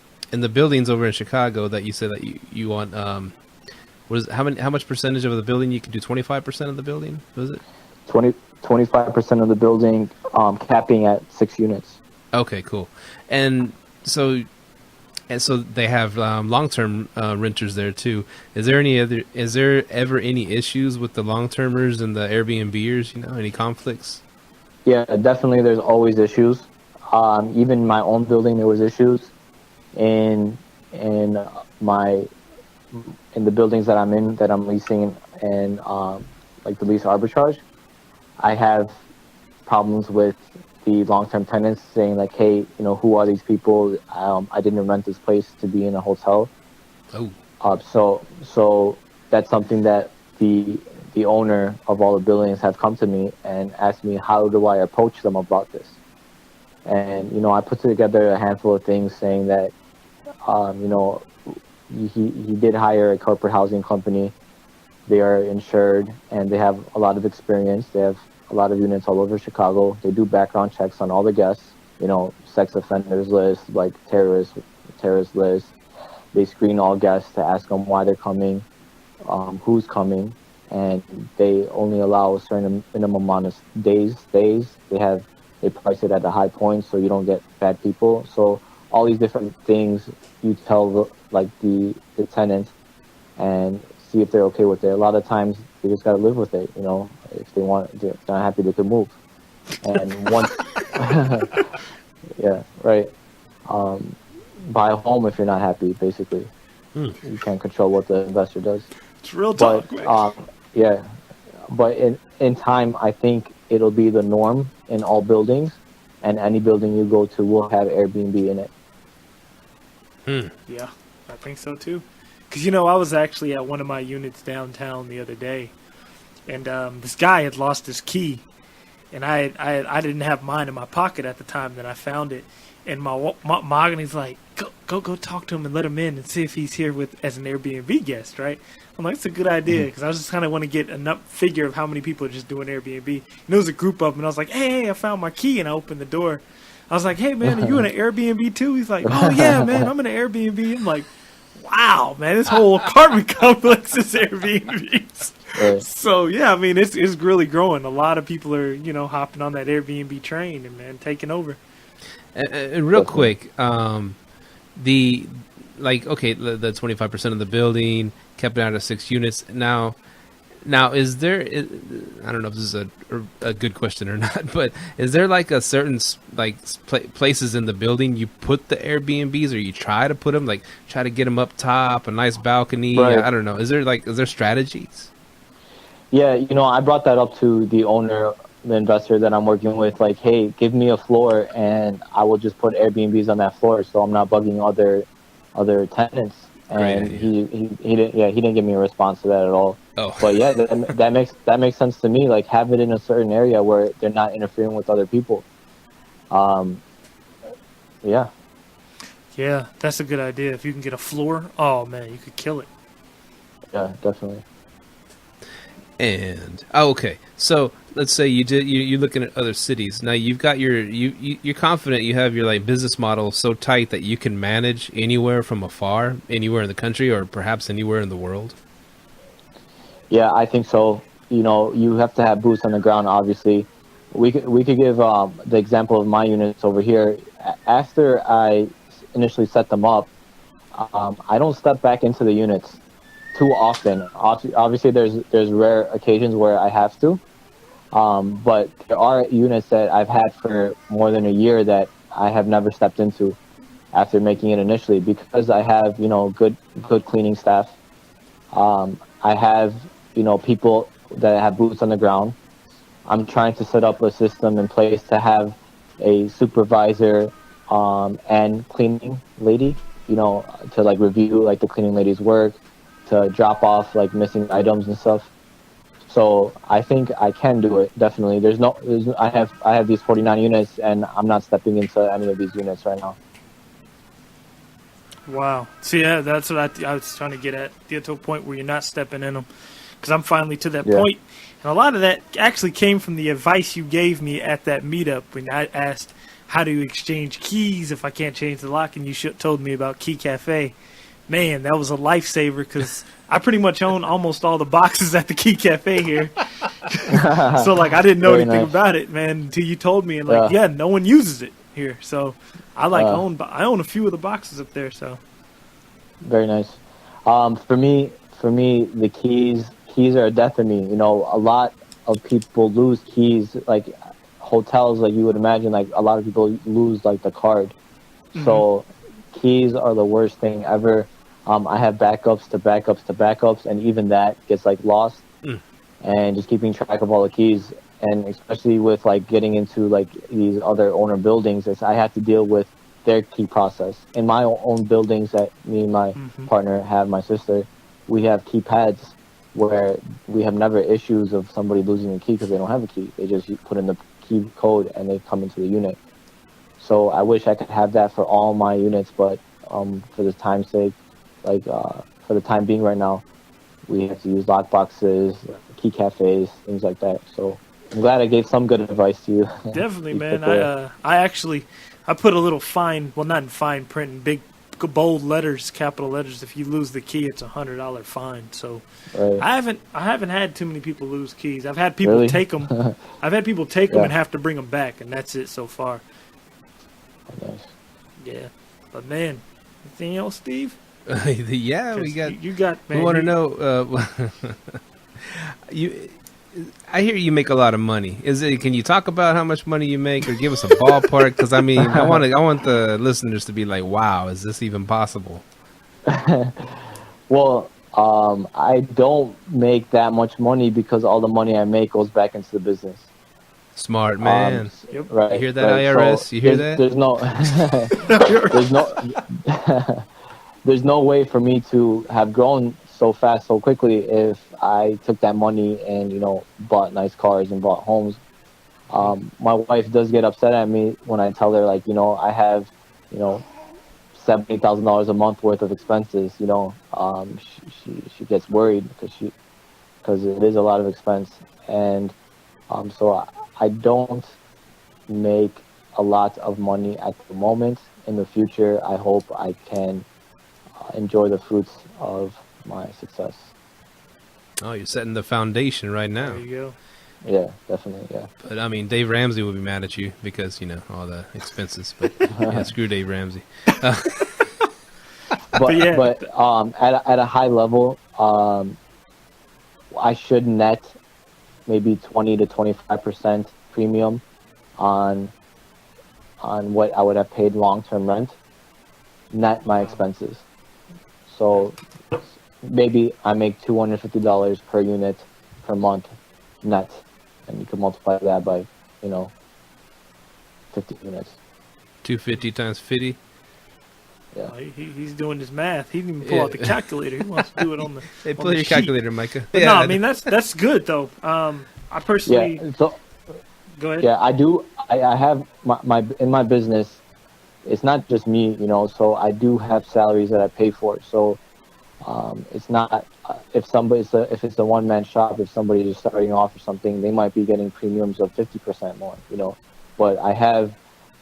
buildings over in Chicago that you said that you want how much percentage of the building you could do? 25% of the building, was it? 25% of the building, capping at 6 units. Okay, cool. And so they have long-term renters there too. Is there ever any issues with the long-termers and the Airbnbers? You know, any conflicts? Yeah, definitely. There's always issues. Even my own building, there was issues. In the buildings that I'm in, that I'm leasing, and like the lease arbitrage, I have problems with the long-term tenants saying like, hey, you know, who are these people? I didn't rent this place to be in a hotel. Oh. So that's something that the owner of all the buildings have come to me and asked me, how do I approach them about this? And, you know, I put together a handful of things saying that, you know, he did hire a corporate housing company. They are insured and they have a lot of experience. They have a lot of units all over Chicago. They do background checks on all the guests, you know, sex offenders list, like terrorist list. They screen all guests to ask them why they're coming, who's coming, and they only allow a certain minimum amount of days. They price it at a high point so you don't get bad people. So all these different things you tell the tenants and see if they're okay with it. A lot of times they just gotta live with it, you know. If they're not happy, they could move. And once, yeah, right. Buy a home if you're not happy. Basically, you can't control what the investor does. It's real talk, but yeah, but in time, I think it'll be the norm in all buildings, and any building you go to will have Airbnb in it. Yeah, I think so too. Because, you know, I was actually at one of my units downtown the other day, and this guy had lost his key, and I didn't have mine in my pocket at the time that I found it. And my Mahogany's like, go talk to him and let him in and see if he's here as an Airbnb guest, right? I'm like, it's a good idea, because I was just kind of want to get enough figure of how many people are just doing Airbnb. And there was a group of them, and I was like, hey, I found my key, and I opened the door. I was like, hey, man, are you in an Airbnb too? He's like, oh, yeah, man, I'm in an Airbnb. I'm like, wow, man, this whole apartment complex is Airbnbs. Right. So, yeah, I mean, it's really growing. A lot of people are, you know, hopping on that Airbnb train and, man, taking over. And real quick, the 25% of the building kept it out of 6 units. Now, is there? I don't know if this is a good question or not, but is there like a certain places in the building you put the Airbnbs, or you try to put them, like try to get them up top, a nice balcony? Right. I don't know. Is there strategies? Yeah, you know, I brought that up to the owner, the investor that I'm working with. Like, hey, give me a floor, and I will just put Airbnbs on that floor, so I'm not bugging other tenants. And he didn't give me a response to that at all. Oh. But yeah, that makes sense to me. Like, have it in a certain area where they're not interfering with other people. Yeah. Yeah, that's a good idea. If you can get a floor, oh man, you could kill it. Yeah, definitely. And okay, so let's say you're looking at other cities. Now you've got you're confident you have your like business model so tight that you can manage anywhere from afar, anywhere in the country, or perhaps anywhere in the world. Yeah, I think so. You know, you have to have boots on the ground. Obviously, we could give the example of my units over here. After I initially set them up, I don't step back into the units too often. Obviously, there's rare occasions where I have to, but there are units that I've had for more than a year that I have never stepped into after making it initially because I have good cleaning staff. I have people that have boots on the ground. I'm trying to set up a system in place to have a supervisor and cleaning lady, to like review like the cleaning lady's work, to drop off like missing items and stuff. So I think I can do it. Definitely. I have these 49 units and I'm not stepping into any of these units right now. Wow. See, yeah, that's what I was trying to get to a point where you're not stepping in them. Because I'm finally to that point. And a lot of that actually came from the advice you gave me at that meetup when I asked how do you exchange keys if I can't change the lock, and you told me about Key Cafe. Man, that was a lifesaver because I pretty much own almost all the boxes at the Key Cafe here. So, like, I didn't know anything about it, man, until you told me. And, like, no one uses it here. So, I own a few of the boxes up there. So, very nice. For me, the keys are a death to me. A lot of people lose keys, like hotels, like you would imagine, like a lot of people lose like the card. Mm-hmm. So keys are the worst thing ever. I have backups to backups to backups, and even that gets like lost. And just keeping track of all the keys, and especially with like getting into like these other owner buildings, I have to deal with their key process. In my own buildings that me and my partner have, my sister, we have keypads where we have never issues of somebody losing a key because they don't have a key. They just put in the key code and they come into the unit. So I wish I could have that for all my units, but for the time's sake, like for the time being right now, we have to use lock boxes, key cafes, things like that. So I'm glad I gave some good advice to you. Definitely, man. I put a little fine, well, not in fine print, in big bold letters, capital letters. If you lose the key, it's $100 fine. So I haven't had too many people lose keys. I've had people take them. I've had people take them and have to bring them back, and that's it so far. Nice. Yeah, but man, anything else, Steve? Yeah, we got. You got. Man, we want to know. I hear you make a lot of money. Can you talk about how much money you make, or give us a ballpark? Because I mean, I want the listeners to be like, "Wow, is this even possible?" Well, I don't make that much money because all the money I make goes back into the business. Smart man. Right. You hear that, IRS? So you hear that? There's no way for me to have grown so fast, so quickly if I took that money and, bought nice cars and bought homes. My wife does get upset at me when I tell her, like, I have, $70,000 a month worth of expenses. She gets worried because it is a lot of expense. And so I don't make a lot of money at the moment. In the future, I hope I can enjoy the fruits of my success. Oh, you're setting the foundation right now. There you go. Yeah, definitely, yeah. But I mean, Dave Ramsey will be mad at you because, all the expenses. But screw Dave Ramsey. But at a high level, I should net maybe 20 to 25% premium on what I would have paid long-term rent, net my expenses. So maybe I make $250 per unit per month net, and you can multiply that by 50 units. 250 times 50. Yeah. He's doing his math. He didn't even pull out the calculator. He wants to do it on the. Hey, pull your calculator, Micah. But no, I mean that's good though. I personally. Yeah. So, go ahead. Yeah, I do. I have my in my business. It's not just me, So I do have salaries that I pay for. So it's not if it's a one-man shop. If somebody is starting off or something, they might be getting premiums of 50% more, But I have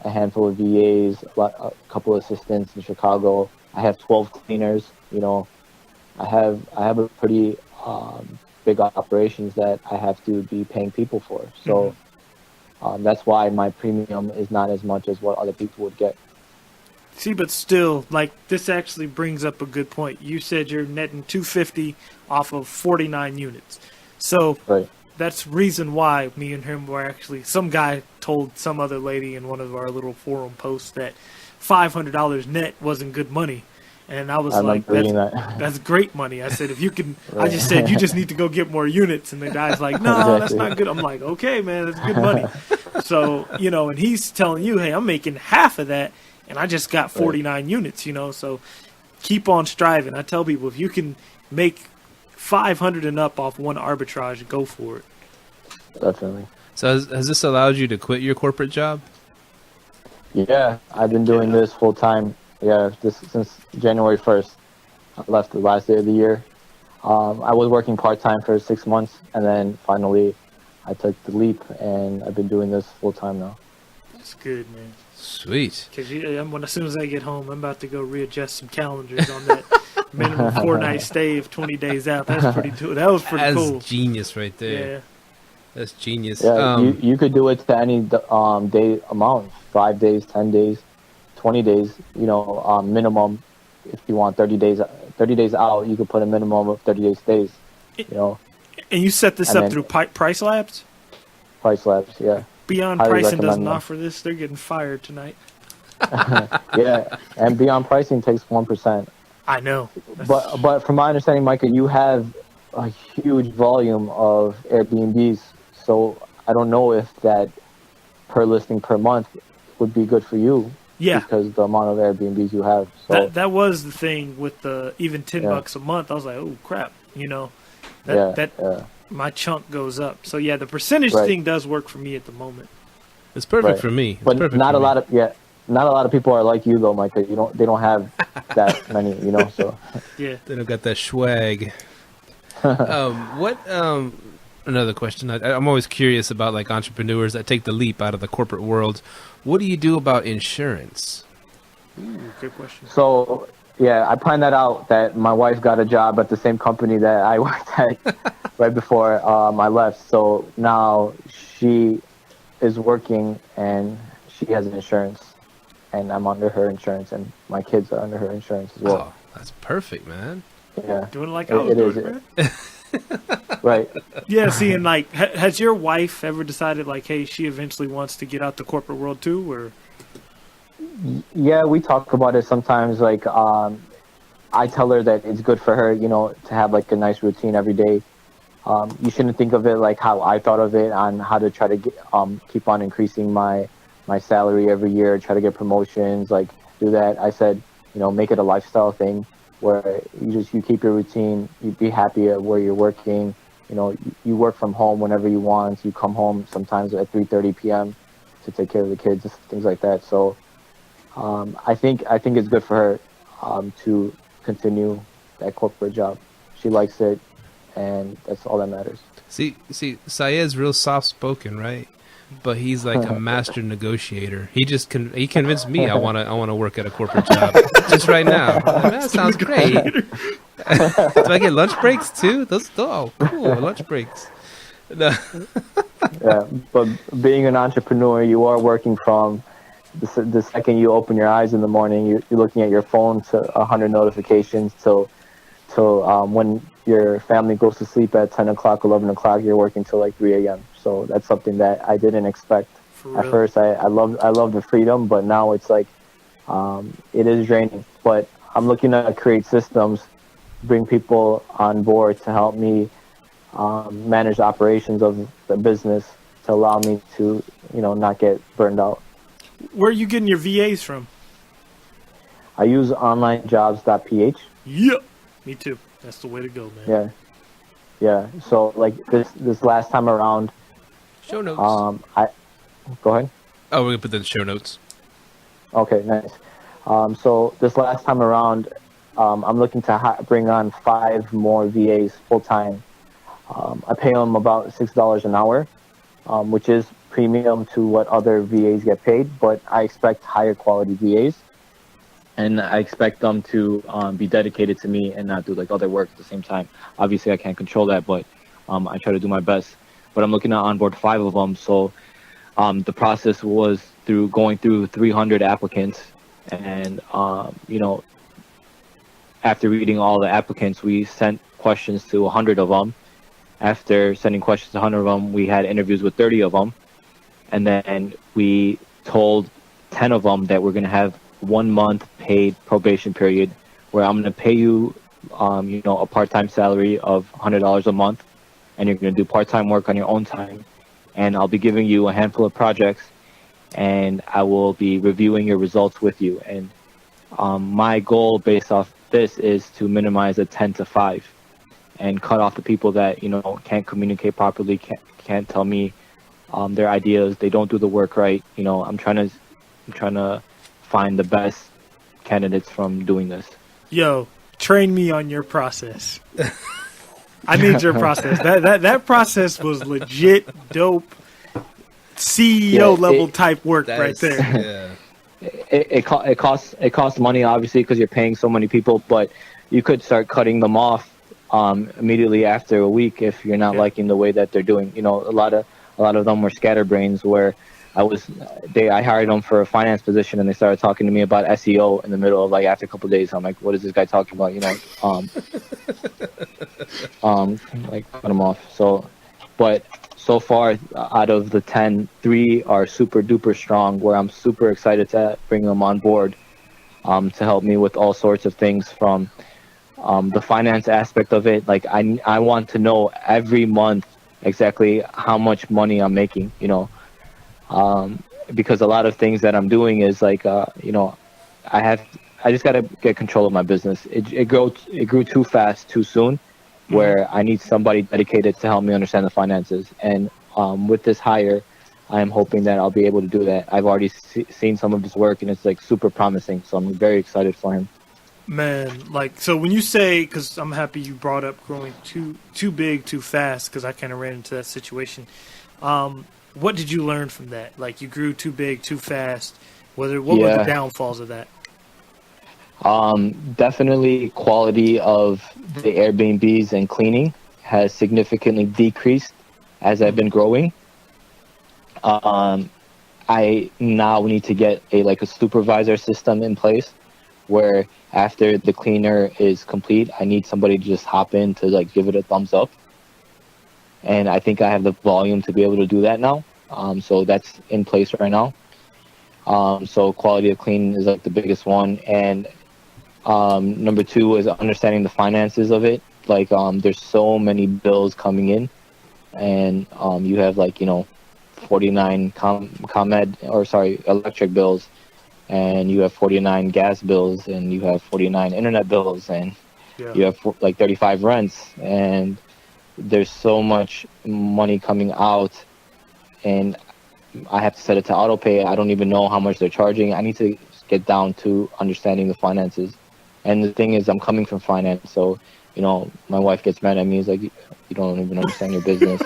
a handful of VAs, a couple of assistants in Chicago. I have 12 cleaners. I have a pretty big operations that I have to be paying people for. So that's why my premium is not as much as what other people would get. See, but still, like, this actually brings up a good point. You said you're netting 250 off of 49 units. So Right. that's reason why me and him were actually, some guy told some other lady in one of our little forum posts that $500 net wasn't good money. And I was like, that's great money. I said, if you can, I just said, you just need to go get more units. And the guy's like, no, Exactly. that's not good. I'm like, okay, man, that's good money. So, you know, and he's telling you, hey, I'm making half of that. And I just got 49 units, you know, so keep on striving. I tell people, if you can make 500 and up off one arbitrage, go for it. Definitely. So has this allowed you to quit your corporate job? Yeah, I've been doing this full time. Yeah, since January 1st. I left the last day of the year. I was working part time for 6 months, and then finally I took the leap, and I've been doing this full time now. That's good, man. Sweet. Because as soon as I get home, I'm about to go readjust some calendars on that minimum 4-night stay of 20 days out. That was pretty cool. That's genius right there. Yeah. That's genius. Yeah, you could do it to any day amount, 5 days, 10 days, 20 days. You know, minimum. If you want 30 days out, you could put a minimum of 30 days stays. You know. And you set this up through PriceLabs? PriceLabs, yeah. Beyond Highly Pricing doesn't them. offer this. They're getting fired tonight. Yeah, and Beyond Pricing takes 1%. I know. But from my understanding, Micah, you have a huge volume of Airbnbs, so I don't know if that per listing per month would be good for you. Yeah. Because the amount of Airbnbs you have. So that was the thing with the even $10 a month. I was like, oh crap, you know, my chunk goes up. So yeah, the percentage thing does work for me at the moment. It's perfect for me. But not a lot of people are like you though, Micah. They don't have that many, you know. So yeah, they don't got that swag. Another question. I'm always curious about like entrepreneurs that take the leap out of the corporate world. What do you do about insurance? Ooh, good question. So yeah, I find that out that my wife got a job at the same company that I worked at right before I left. So now she is working and she has insurance, and I'm under her insurance, and my kids are under her insurance as well. Oh, that's perfect, man. Yeah, doing like I was doing, man. Right. Yeah, see, and like, has your wife ever decided like, hey, she eventually wants to get out the corporate world too, or? Yeah, we talk about it sometimes. Like, I tell her that it's good for her, you know, to have like a nice routine every day. You shouldn't think of it like how I thought of it, on how to try to get, keep on increasing my salary every year, try to get promotions, like do that. I said, you know, make it a lifestyle thing where you keep your routine, you be happy at where you're working. You know, you work from home whenever you want. You come home sometimes at 3:30 p.m. to take care of the kids, things like that. So I think it's good for her to continue that corporate job. She likes it, and that's all that matters. See, Syed's real soft-spoken, right? But he's like a master negotiator. He he convinced me I want to work at a corporate job just right now. That sounds great. Do I get lunch breaks too? Cool, lunch breaks. No. Yeah, but being an entrepreneur, you are working from the second you open your eyes in the morning. You're looking at your phone to 100 notifications till when your family goes to sleep at 10 o'clock, 11 o'clock. You're working till like 3 a.m. So that's something that I didn't expect. At first. I love the freedom, but now it's like it is draining. But I'm looking to create systems, bring people on board to help me manage the operations of the business, to allow me to, you know, not get burned out. Where are you getting your VAs from? I use OnlineJobs.ph. Yep, me too. That's the way to go, man. Yeah. So like this last time around. Show notes. Go ahead. Oh, we're gonna put that in show notes. Okay, nice. So this last time around, I'm looking to bring on 5 more VAs full time. I pay them about $6 an hour, which is premium to what other VAs get paid, but I expect higher quality VAs, and I expect them to be dedicated to me and not do like other work at the same time. Obviously, I can't control that, but I try to do my best. But I'm looking to onboard 5 of them. So the process was going through 300 applicants, And after reading all the applicants, we sent questions to 100 of them. After sending questions to 100 of them, we had interviews with 30 of them. And then we told 10 of them that we're going to have 1 month paid probation period where I'm going to pay you, a part-time salary of $100 a month, and you're going to do part-time work on your own time. And I'll be giving you a handful of projects, and I will be reviewing your results with you. And my goal based off this is to minimize a 10 to 5 and cut off the people that, can't communicate properly, can't tell me their ideas, they don't do the work right. I'm trying to find the best candidates from doing this. Yo, train me on your process. I need your process. That process was legit dope. CEO level type work right there. Yeah. It costs money, obviously, because you're paying so many people, but you could start cutting them off immediately after a week if you're not liking the way that they're doing. A lot of them were scatterbrains where I hired them for a finance position, and they started talking to me about SEO in the middle of after a couple of days. I'm like, what is this guy talking about? Cut them off. But so far, out of the 10, 3 are super duper strong, where I'm super excited to bring them on board to help me with all sorts of things from the finance aspect of it. I want to know every month exactly how much money I'm making, because a lot of things that I'm doing is I just got to get control of my business. It grew too fast, too soon, where I need somebody dedicated to help me understand the finances. And with this hire, I am hoping that I'll be able to do that. I've already seen some of his work, and it's super promising. So I'm very excited for him. Man, so when you say, because I'm happy you brought up growing too big, too fast, because I kind of ran into that situation. What did you learn from that? You grew too big, too fast. What were the downfalls of that? Definitely quality of the Airbnbs and cleaning has significantly decreased as I've been growing. I now need to get a supervisor system in place where after the cleaner is complete, I need somebody to just hop in to give it a thumbs up. And I think I have the volume to be able to do that now. So that's in place right now. So quality of cleaning is the biggest one. And number 2 is understanding the finances of it. There's so many bills coming in, and you have 49 electric bills, and you have 49 gas bills, and you have 49 internet bills, and you have 35 rents, and there's so much money coming out, and I have to set it to auto pay. I don't even know how much they're charging. I need to get down to understanding the finances. And the thing is, I'm coming from finance, so my wife gets mad at me. It's you don't even understand your business,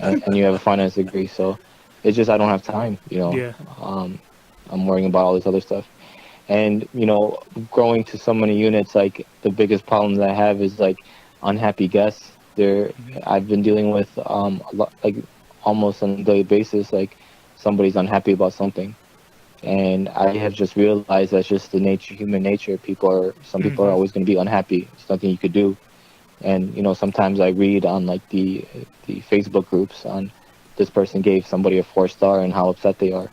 and you have a finance degree. So it's just I don't have time. I'm worrying about all this other stuff, and growing to so many units. The biggest problem that I have is unhappy guests. I've been dealing with almost on a daily basis. Somebody's unhappy about something. And I have just realized that's just the human nature. Some people are always going to be unhappy. It's nothing you could do. And, sometimes I read on the Facebook groups on this person gave somebody a 4-star and how upset they are.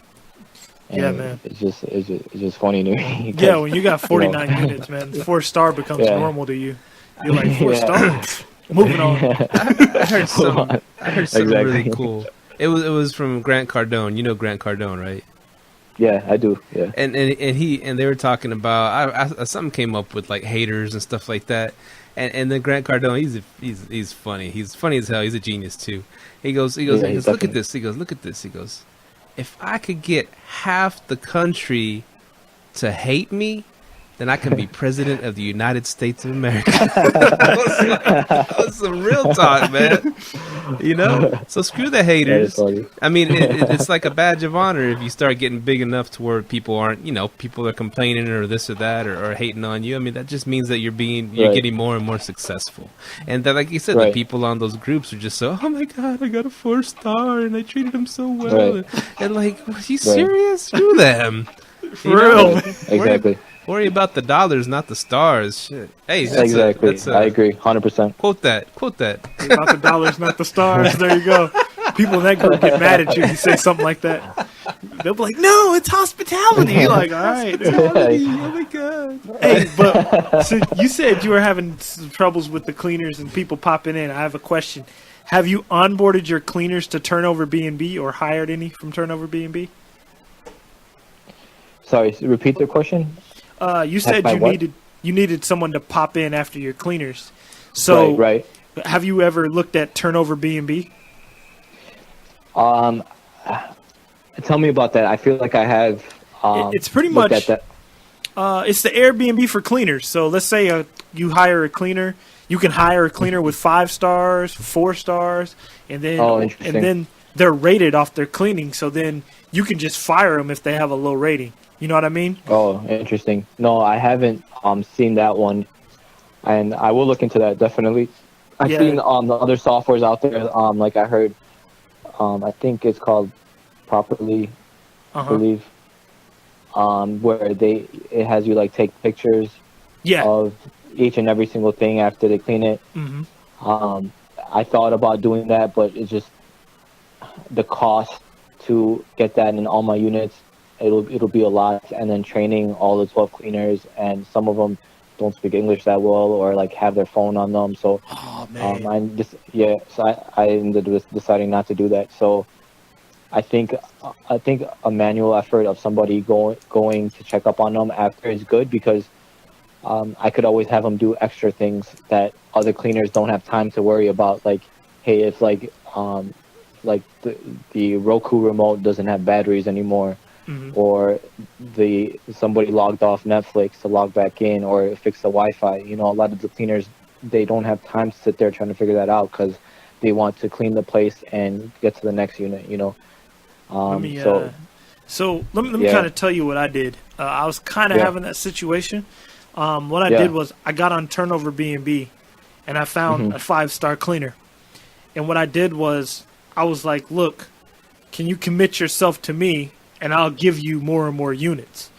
And man. It's just funny to me. Yeah, when you got 49 units, man, 4-star becomes normal to you. You're 4 stars. Moving on. I heard something really cool. It was from Grant Cardone. You know Grant Cardone, right? Yeah, I do. Yeah. And they were talking about something came up with haters and stuff like that. And then Grant Cardone, he's funny. He's funny as hell. He's a genius too. He goes, look at this. He goes, look at this. He goes, if I could get half the country to hate me, then I can be president of the United States of America. that was some real talk, man. So screw the haters. I mean, it's like a badge of honor if you start getting big enough to where people aren't, people are complaining or this or that or hating on you. I mean, that just means that you're getting more and more successful. And that, like you said, the people on those groups are just so, oh my God, I got a 4-star and I treated them so well. And are you serious? Screw them. For real. Exactly. Worry about the dollars, not the stars. Shit. Hey, Exactly. I agree, 100%. Quote that. About the dollars, not the stars. There you go. People in that group get mad at you if you say something like that. They'll be like, "No, it's hospitality." You're like, "All right." Oh my god. Hey, but so you said you were having some troubles with the cleaners and people popping in. I have a question. Have you onboarded your cleaners to TurnoverBnB or hired any from TurnoverBnB? Sorry, repeat the question. You said you needed someone to pop in after your cleaners. So, right. Have you ever looked at TurnoverBnB? Tell me about that. I feel like I have. It's pretty much. At that. It's the Airbnb for cleaners. So let's say you hire a cleaner. You can hire a cleaner with 5 stars, 4 stars, and then they're rated off their cleaning. So then you can just fire them if they have a low rating. You know what I mean? Oh, interesting. No, I haven't seen that one, and I will look into that definitely. I've seen the other softwares out there. Like I heard, I think it's called Properly, I believe. Where it has you like take pictures of each and every single thing after they clean it. I thought about doing that, but it's just the cost to get that in all my units. It'll be a lot, and then training all the 12 cleaners, and some of them don't speak English that well or like have their phone on them. So I ended up deciding not to do that. So I think a manual effort of somebody going to check up on them after is good, because I could always have them do extra things that other cleaners don't have time to worry about. Like, hey, if the Roku remote doesn't have batteries anymore, or somebody logged off Netflix to log back in, or fix the Wi-Fi. You know, a lot of the cleaners, they don't have time to sit there trying to figure that out because they want to clean the place and get to the next unit. You know. Let me kind of tell you what I did. I was kind of having that situation. What I did was I got on TurnoverBnB, and I found a 5-star cleaner. And what I did was I was like, "Look, can you commit yourself to me, and I'll give you more and more units?"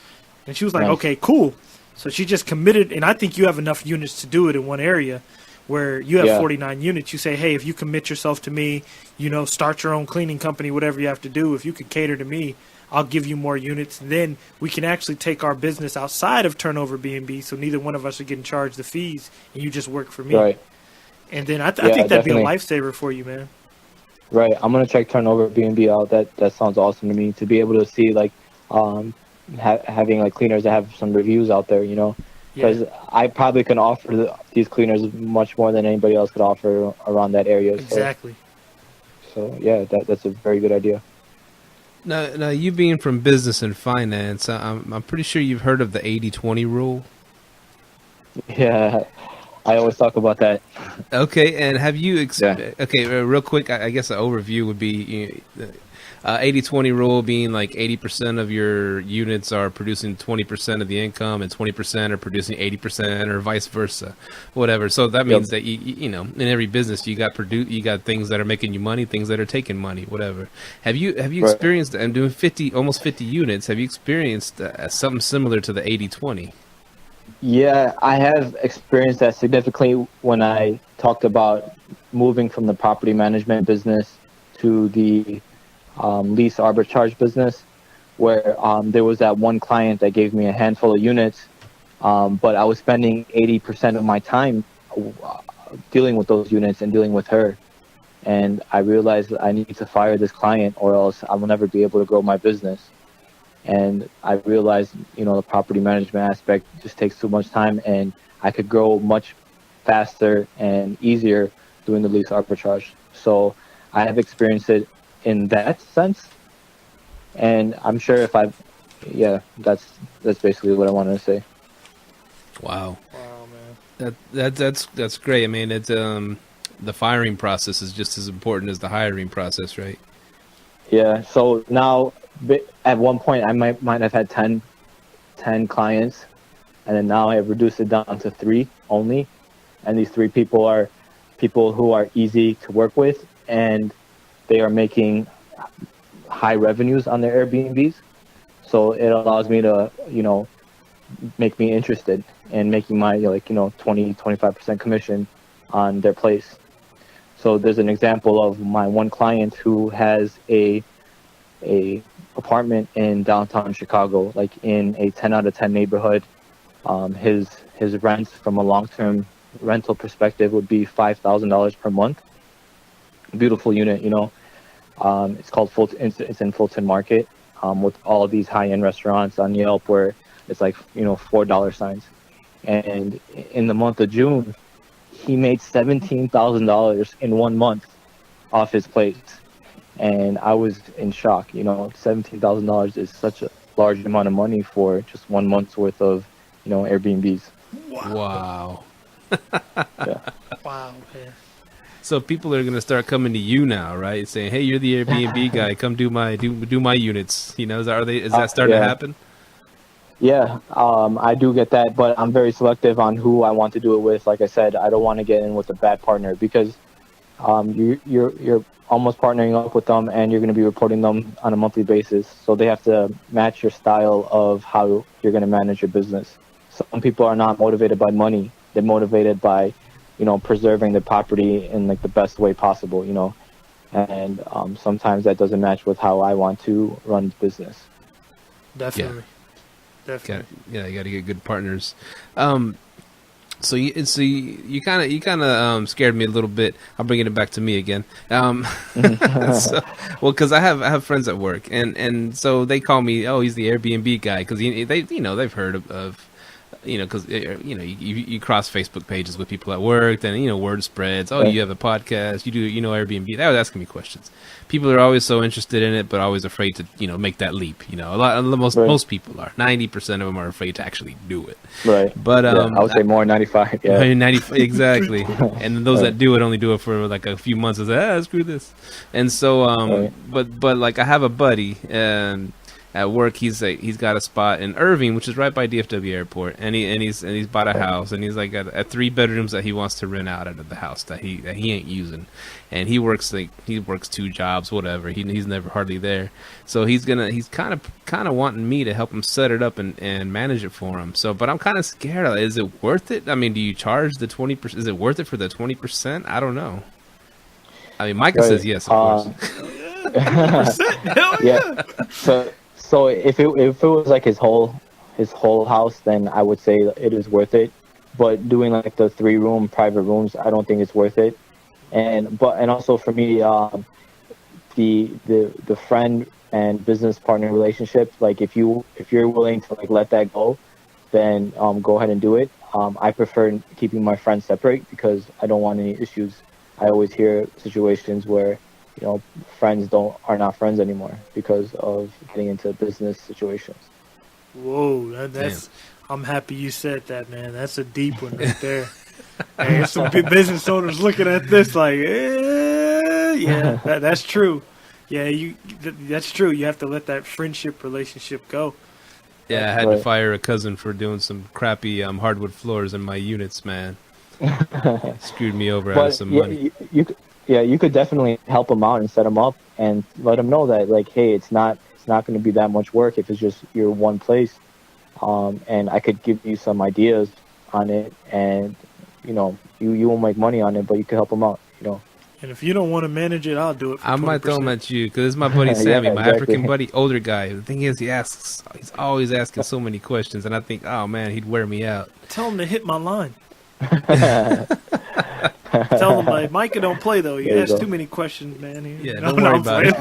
And she was like, "Okay, cool." So she just committed, and I think you have enough units to do it in one area. Where you have 49 units, you say, "Hey, if you commit yourself to me, start your own cleaning company, whatever you have to do. If you could cater to me, I'll give you more units. Then we can actually take our business outside of TurnoverBnB, so neither one of us are getting charged the fees, and you just work for me." Right. And then I think that'd be a lifesaver for you, man. Right. I'm gonna check TurnoverBnB out. That sounds awesome to me, to be able to see like having like cleaners that have some reviews out there. You know. Because I probably can offer these cleaners much more than anybody else could offer around that area. Exactly. So that's a very good idea. Now you being from business and finance, I'm pretty sure you've heard of the 80-20 rule. Yeah, I always talk about that. Okay, and have you? Okay, real quick, I guess an overview would be 80-20 rule being like 80% of your units are producing 20% of the income, and 20% are producing 80%, or vice versa, whatever. So that means that you know, in every business you got things that are making you money, things that are taking money, whatever. Have you experienced? I'm doing almost 50 units. Have you experienced something similar to the 80-20? Yeah, I have experienced that significantly when I talked about moving from the property management business to the lease arbitrage business, where there was that one client that gave me a handful of units, but I was spending 80% of my time dealing with those units and dealing with her. And I realized I need to fire this client, or else I will never be able to grow my business. And I realized, the property management aspect just takes too much time, and I could grow much faster and easier doing the lease arbitrage. So I have experienced it in that sense, and I'm sure that's basically what I wanted to say. Wow, man, that's great. I mean, it's the firing process is just as important as the hiring process, right? Yeah. So now, at one point, I might have had 10 clients, and then now I have reduced it down to 3 only, and these 3 people are people who are easy to work with, and they are making high revenues on their Airbnbs. So it allows me to, make me interested in making my 20-25% commission on their place. So there's an example of my one client who has a apartment in downtown Chicago, like in a 10 out of 10 neighborhood. His rents from a long-term rental perspective would be $5,000 per month. Beautiful unit, it's called it's in Fulton Market, with all of these high-end restaurants on Yelp where it's like $4 signs. And in the month of June, he made $17,000 in 1 month off his place, and I was in shock. $17,000 is such a large amount of money for just 1 month's worth of Airbnbs. Wow. Yeah. Wow, man. So people are gonna start coming to you now, right? Saying, "Hey, you're the Airbnb guy. Come do my units." Is that starting to happen? Yeah, I do get that, but I'm very selective on who I want to do it with. Like I said, I don't want to get in with a bad partner because you're almost partnering up with them, and you're going to be reporting them on a monthly basis. So they have to match your style of how you're going to manage your business. Some people are not motivated by money; they're motivated by preserving the property in like the best way possible. And sometimes that doesn't match with how I want to run the business. Definitely. Yeah. Definitely. You got to get good partners. So you kind of scared me a little bit. I'm bringing it back to me again. Because I have friends at work, and so they call me, oh, he's the Airbnb guy, because they've heard of because you cross Facebook pages with people at work, then word spreads. Oh, you have a podcast, you do Airbnb. They was asking me questions. People are always so interested in it, but always afraid to make that leap. Most people are. 90% of them are afraid to actually do it. Right. But I would say more 95. Yeah. 95 exactly. And those that do it only do it for like a few months and say, screw this. And so but like I have a buddy and at work, he's got a spot in Irving, which is right by DFW Airport, and he's bought a house, and he's like at 3 bedrooms that he wants to rent out of the house that he ain't using, and he works 2 jobs, whatever. He's never hardly there, so he's kind of wanting me to help him set it up and manage it for him. So, but I'm kind of scared. Is it worth it? I mean, do you charge the 20%? Is it worth it for the 20%? I don't know. I mean, Micah says yes, of course. 20%? Hell yeah. So if it was like his whole house, then I would say it is worth it. But doing like the 3-room private rooms, I don't think it's worth it. And also for me, the friend and business partner relationship, like if you're willing to like let that go, then go ahead and do it. I prefer keeping my friends separate because I don't want any issues. I always hear situations where friends are not friends anymore because of getting into business situations. Whoa, that's. I'm happy you said that, man. That's a deep one right there. Hey, there's some big business owners looking at this like, yeah, that's true. Yeah, that's true. You have to let that friendship relationship go. Yeah, I had to fire a cousin for doing some crappy hardwood floors in my units, man. Screwed me over out of some money. You could definitely help them out and set them up and let them know that, like, hey, it's not going to be that much work if it's just your one place. And I could give you some ideas on it, and you won't make money on it, but you could help them out. And if you don't want to manage it, I'll do it. I might throw them at you because it's my buddy Sammy, my African buddy, older guy. The thing is, he's always asking so many questions, and I think, oh man, he'd wear me out. Tell him to hit my line. Tell him like Micah don't play though. He asks too many questions, man. Yeah, don't worry about it.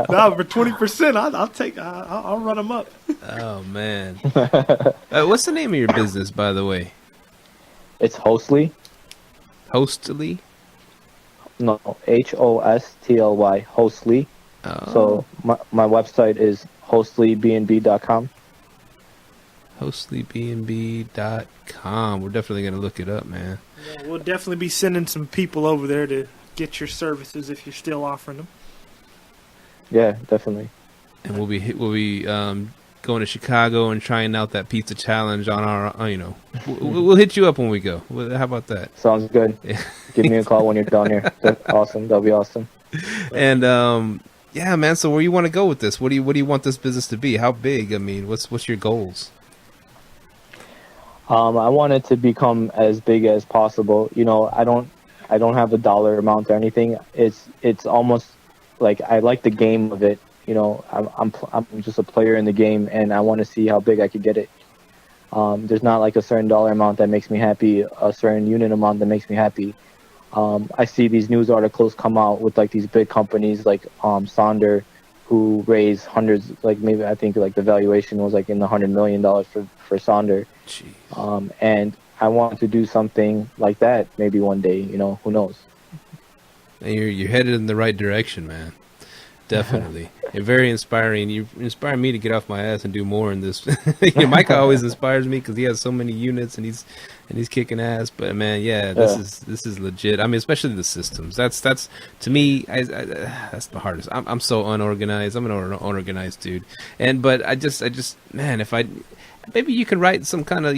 No, for 20%, I'll run him up. Oh man, what's the name of your business, by the way? It's Hostly. Hostly? No, HOSTLY. Hostly. Oh. So my website is hostlybnb.com. hostlybnb.com. We're definitely going to look it up, man. Yeah, we'll definitely be sending some people over there to get your services if you're still offering them. Yeah, definitely. And we'll be going to Chicago and trying out that pizza challenge on our, we'll hit you up when we go. How about that? Sounds good. Give me a call when you're down here. That's awesome. That'll be awesome. And Yeah, man. So where you want to go with this? What do you want this business to be? How big? I mean, what's your goals? I want it to become as big as possible. I don't have a dollar amount or anything. It's almost like I like the game of it. I'm just a player in the game, and I want to see how big I could get it. There's not like a certain dollar amount that makes me happy, a certain unit amount that makes me happy. I see these news articles come out with like these big companies like Sonder, who raise hundreds, like maybe I think like the valuation was like in the $100 million for Sonder. And I want to do something like that maybe one day. Who knows? And you're headed in the right direction, man. Definitely. And very inspiring. You inspire me to get off my ass and do more in this. Micah always inspires me because he has so many units and he's kicking ass. But man, this is legit. I mean, especially the systems. That's to me, that's the hardest. I'm so unorganized. I'm an unorganized dude. But I just man, if I maybe you can write some kind of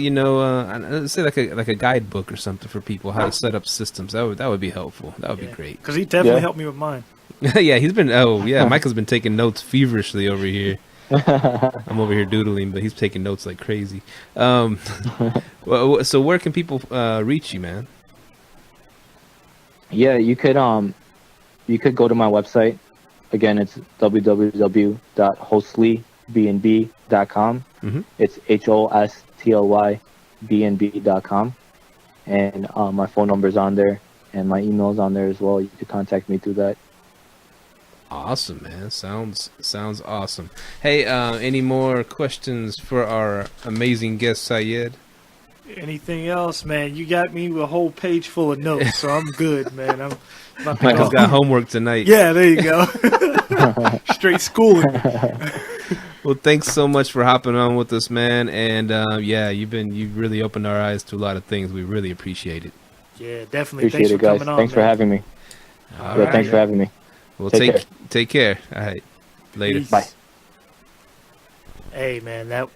say like a guidebook or something for people how to set up systems. That would be helpful. That would be great. Because he definitely helped me with mine. Yeah, he's been. Oh, yeah, Michael's been taking notes feverishly over here. I'm over here doodling, but he's taking notes like crazy. So where can people reach you, man? Yeah, you could go to my website. Again, it's www.hostlybnb.com. Mm-hmm. It's HOSTLYBNB.com, and my phone number's on there, and my email's on there as well. You could contact me through that. Awesome, man. Sounds awesome. Hey, any more questions for our amazing guest, Syed? Anything else, man? You got me with a whole page full of notes, so I'm good, man. Michael's got homework tonight. Yeah, there you go. Straight schooling. Well, thanks so much for hopping on with us, man. And you've really opened our eyes to a lot of things. We really appreciate it. Yeah, definitely. Appreciate thanks it, for guys. coming on. Thanks for having me. All right. Thanks for having me. Well, take care. All right. Later. Peace. Bye. Hey, man, that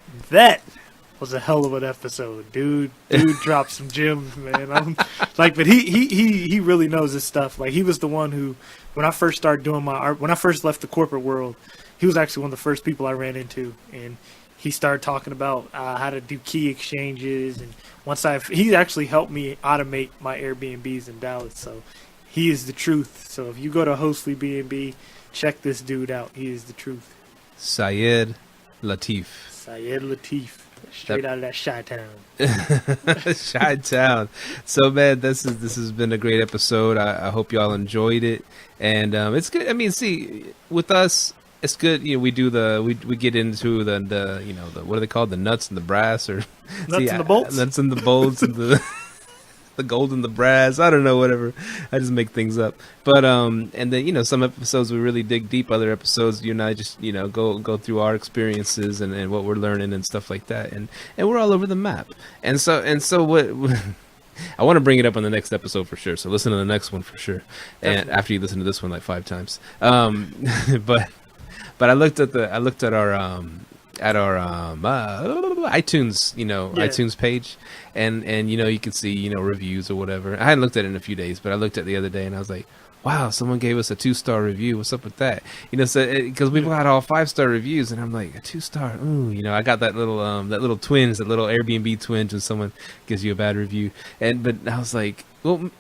was a hell of an episode, dude. Dude dropped some gems, man. But he really knows his stuff. Like, he was the one who, when I first started doing my art, when I first left the corporate world, he was actually one of the first people I ran into, and he started talking about how to do key exchanges, and he actually helped me automate my Airbnbs in Dallas. So he is the truth. So if you go to HostlyBnB, check this dude out. He is the truth. Syed Lateef. Syed Lateef. Straight out of that Chi-Town. Chi-Town. So, man, this has been a great episode. I hope y'all enjoyed it. And it's good. I mean, see, with us, it's good. We do we get into the what are they called? The nuts and the brass, or nuts and the bolts? Nuts and the bolts and the the gold and the brass. I don't know, whatever. I just make things up. But and then some episodes we really dig deep. Other episodes you and I just go through our experiences and what we're learning and stuff like that. And we're all over the map. And so what I want to bring it up on the next episode for sure. So listen to the next one for sure. Definitely. And after you listen to this one like 5 times. But I looked at our iTunes, iTunes page, and you can see reviews or whatever. I hadn't looked at it in a few days, but I looked at it the other day and I was like, wow, someone gave us a 2-star review. What's up with that? So because we've got all 5-star reviews, and I'm like, a 2-star. Ooh, I got that little twinge, that little Airbnb twinge when someone gives you a bad review. But I was like, well.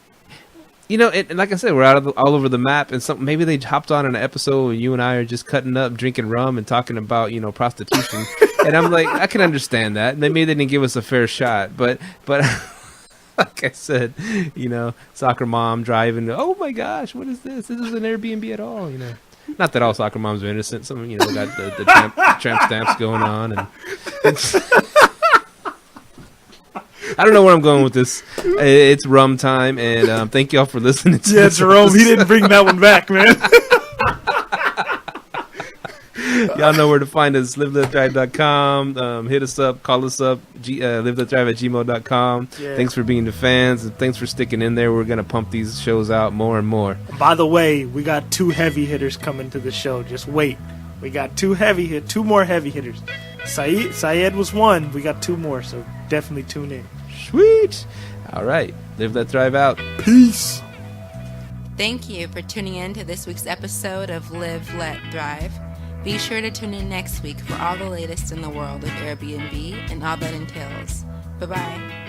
And like I said, we're all over the map, and maybe they hopped on an episode where you and I are just cutting up, drinking rum, and talking about prostitution. And I'm like, I can understand that. Maybe they didn't give us a fair shot, but like I said, soccer mom driving. Oh my gosh, what is this? This isn't Airbnb at all. Not that all soccer moms are innocent. Some got the tramp stamps going on, and it's. I don't know where I'm going with this. It's rum time, and thank y'all for listening to this. Jerome, he didn't bring that one back, man. Y'all know where to find us, liveletthrive.com. Hit us up, call us up, liveletthrive@gmail.com. Yeah. Thanks for being the fans, and thanks for sticking in there. We're going to pump these shows out more and more. By the way, we got 2 heavy hitters coming to the show. Just wait. We got 2 more heavy hitters. Syed was 1. We got 2 more, so definitely tune in. Sweet. All right. Live Let Thrive out. Peace. Thank you for tuning in to this week's episode of Live, Let, Thrive. Be sure to tune in next week for all the latest in the world of Airbnb and all that entails. Bye-bye.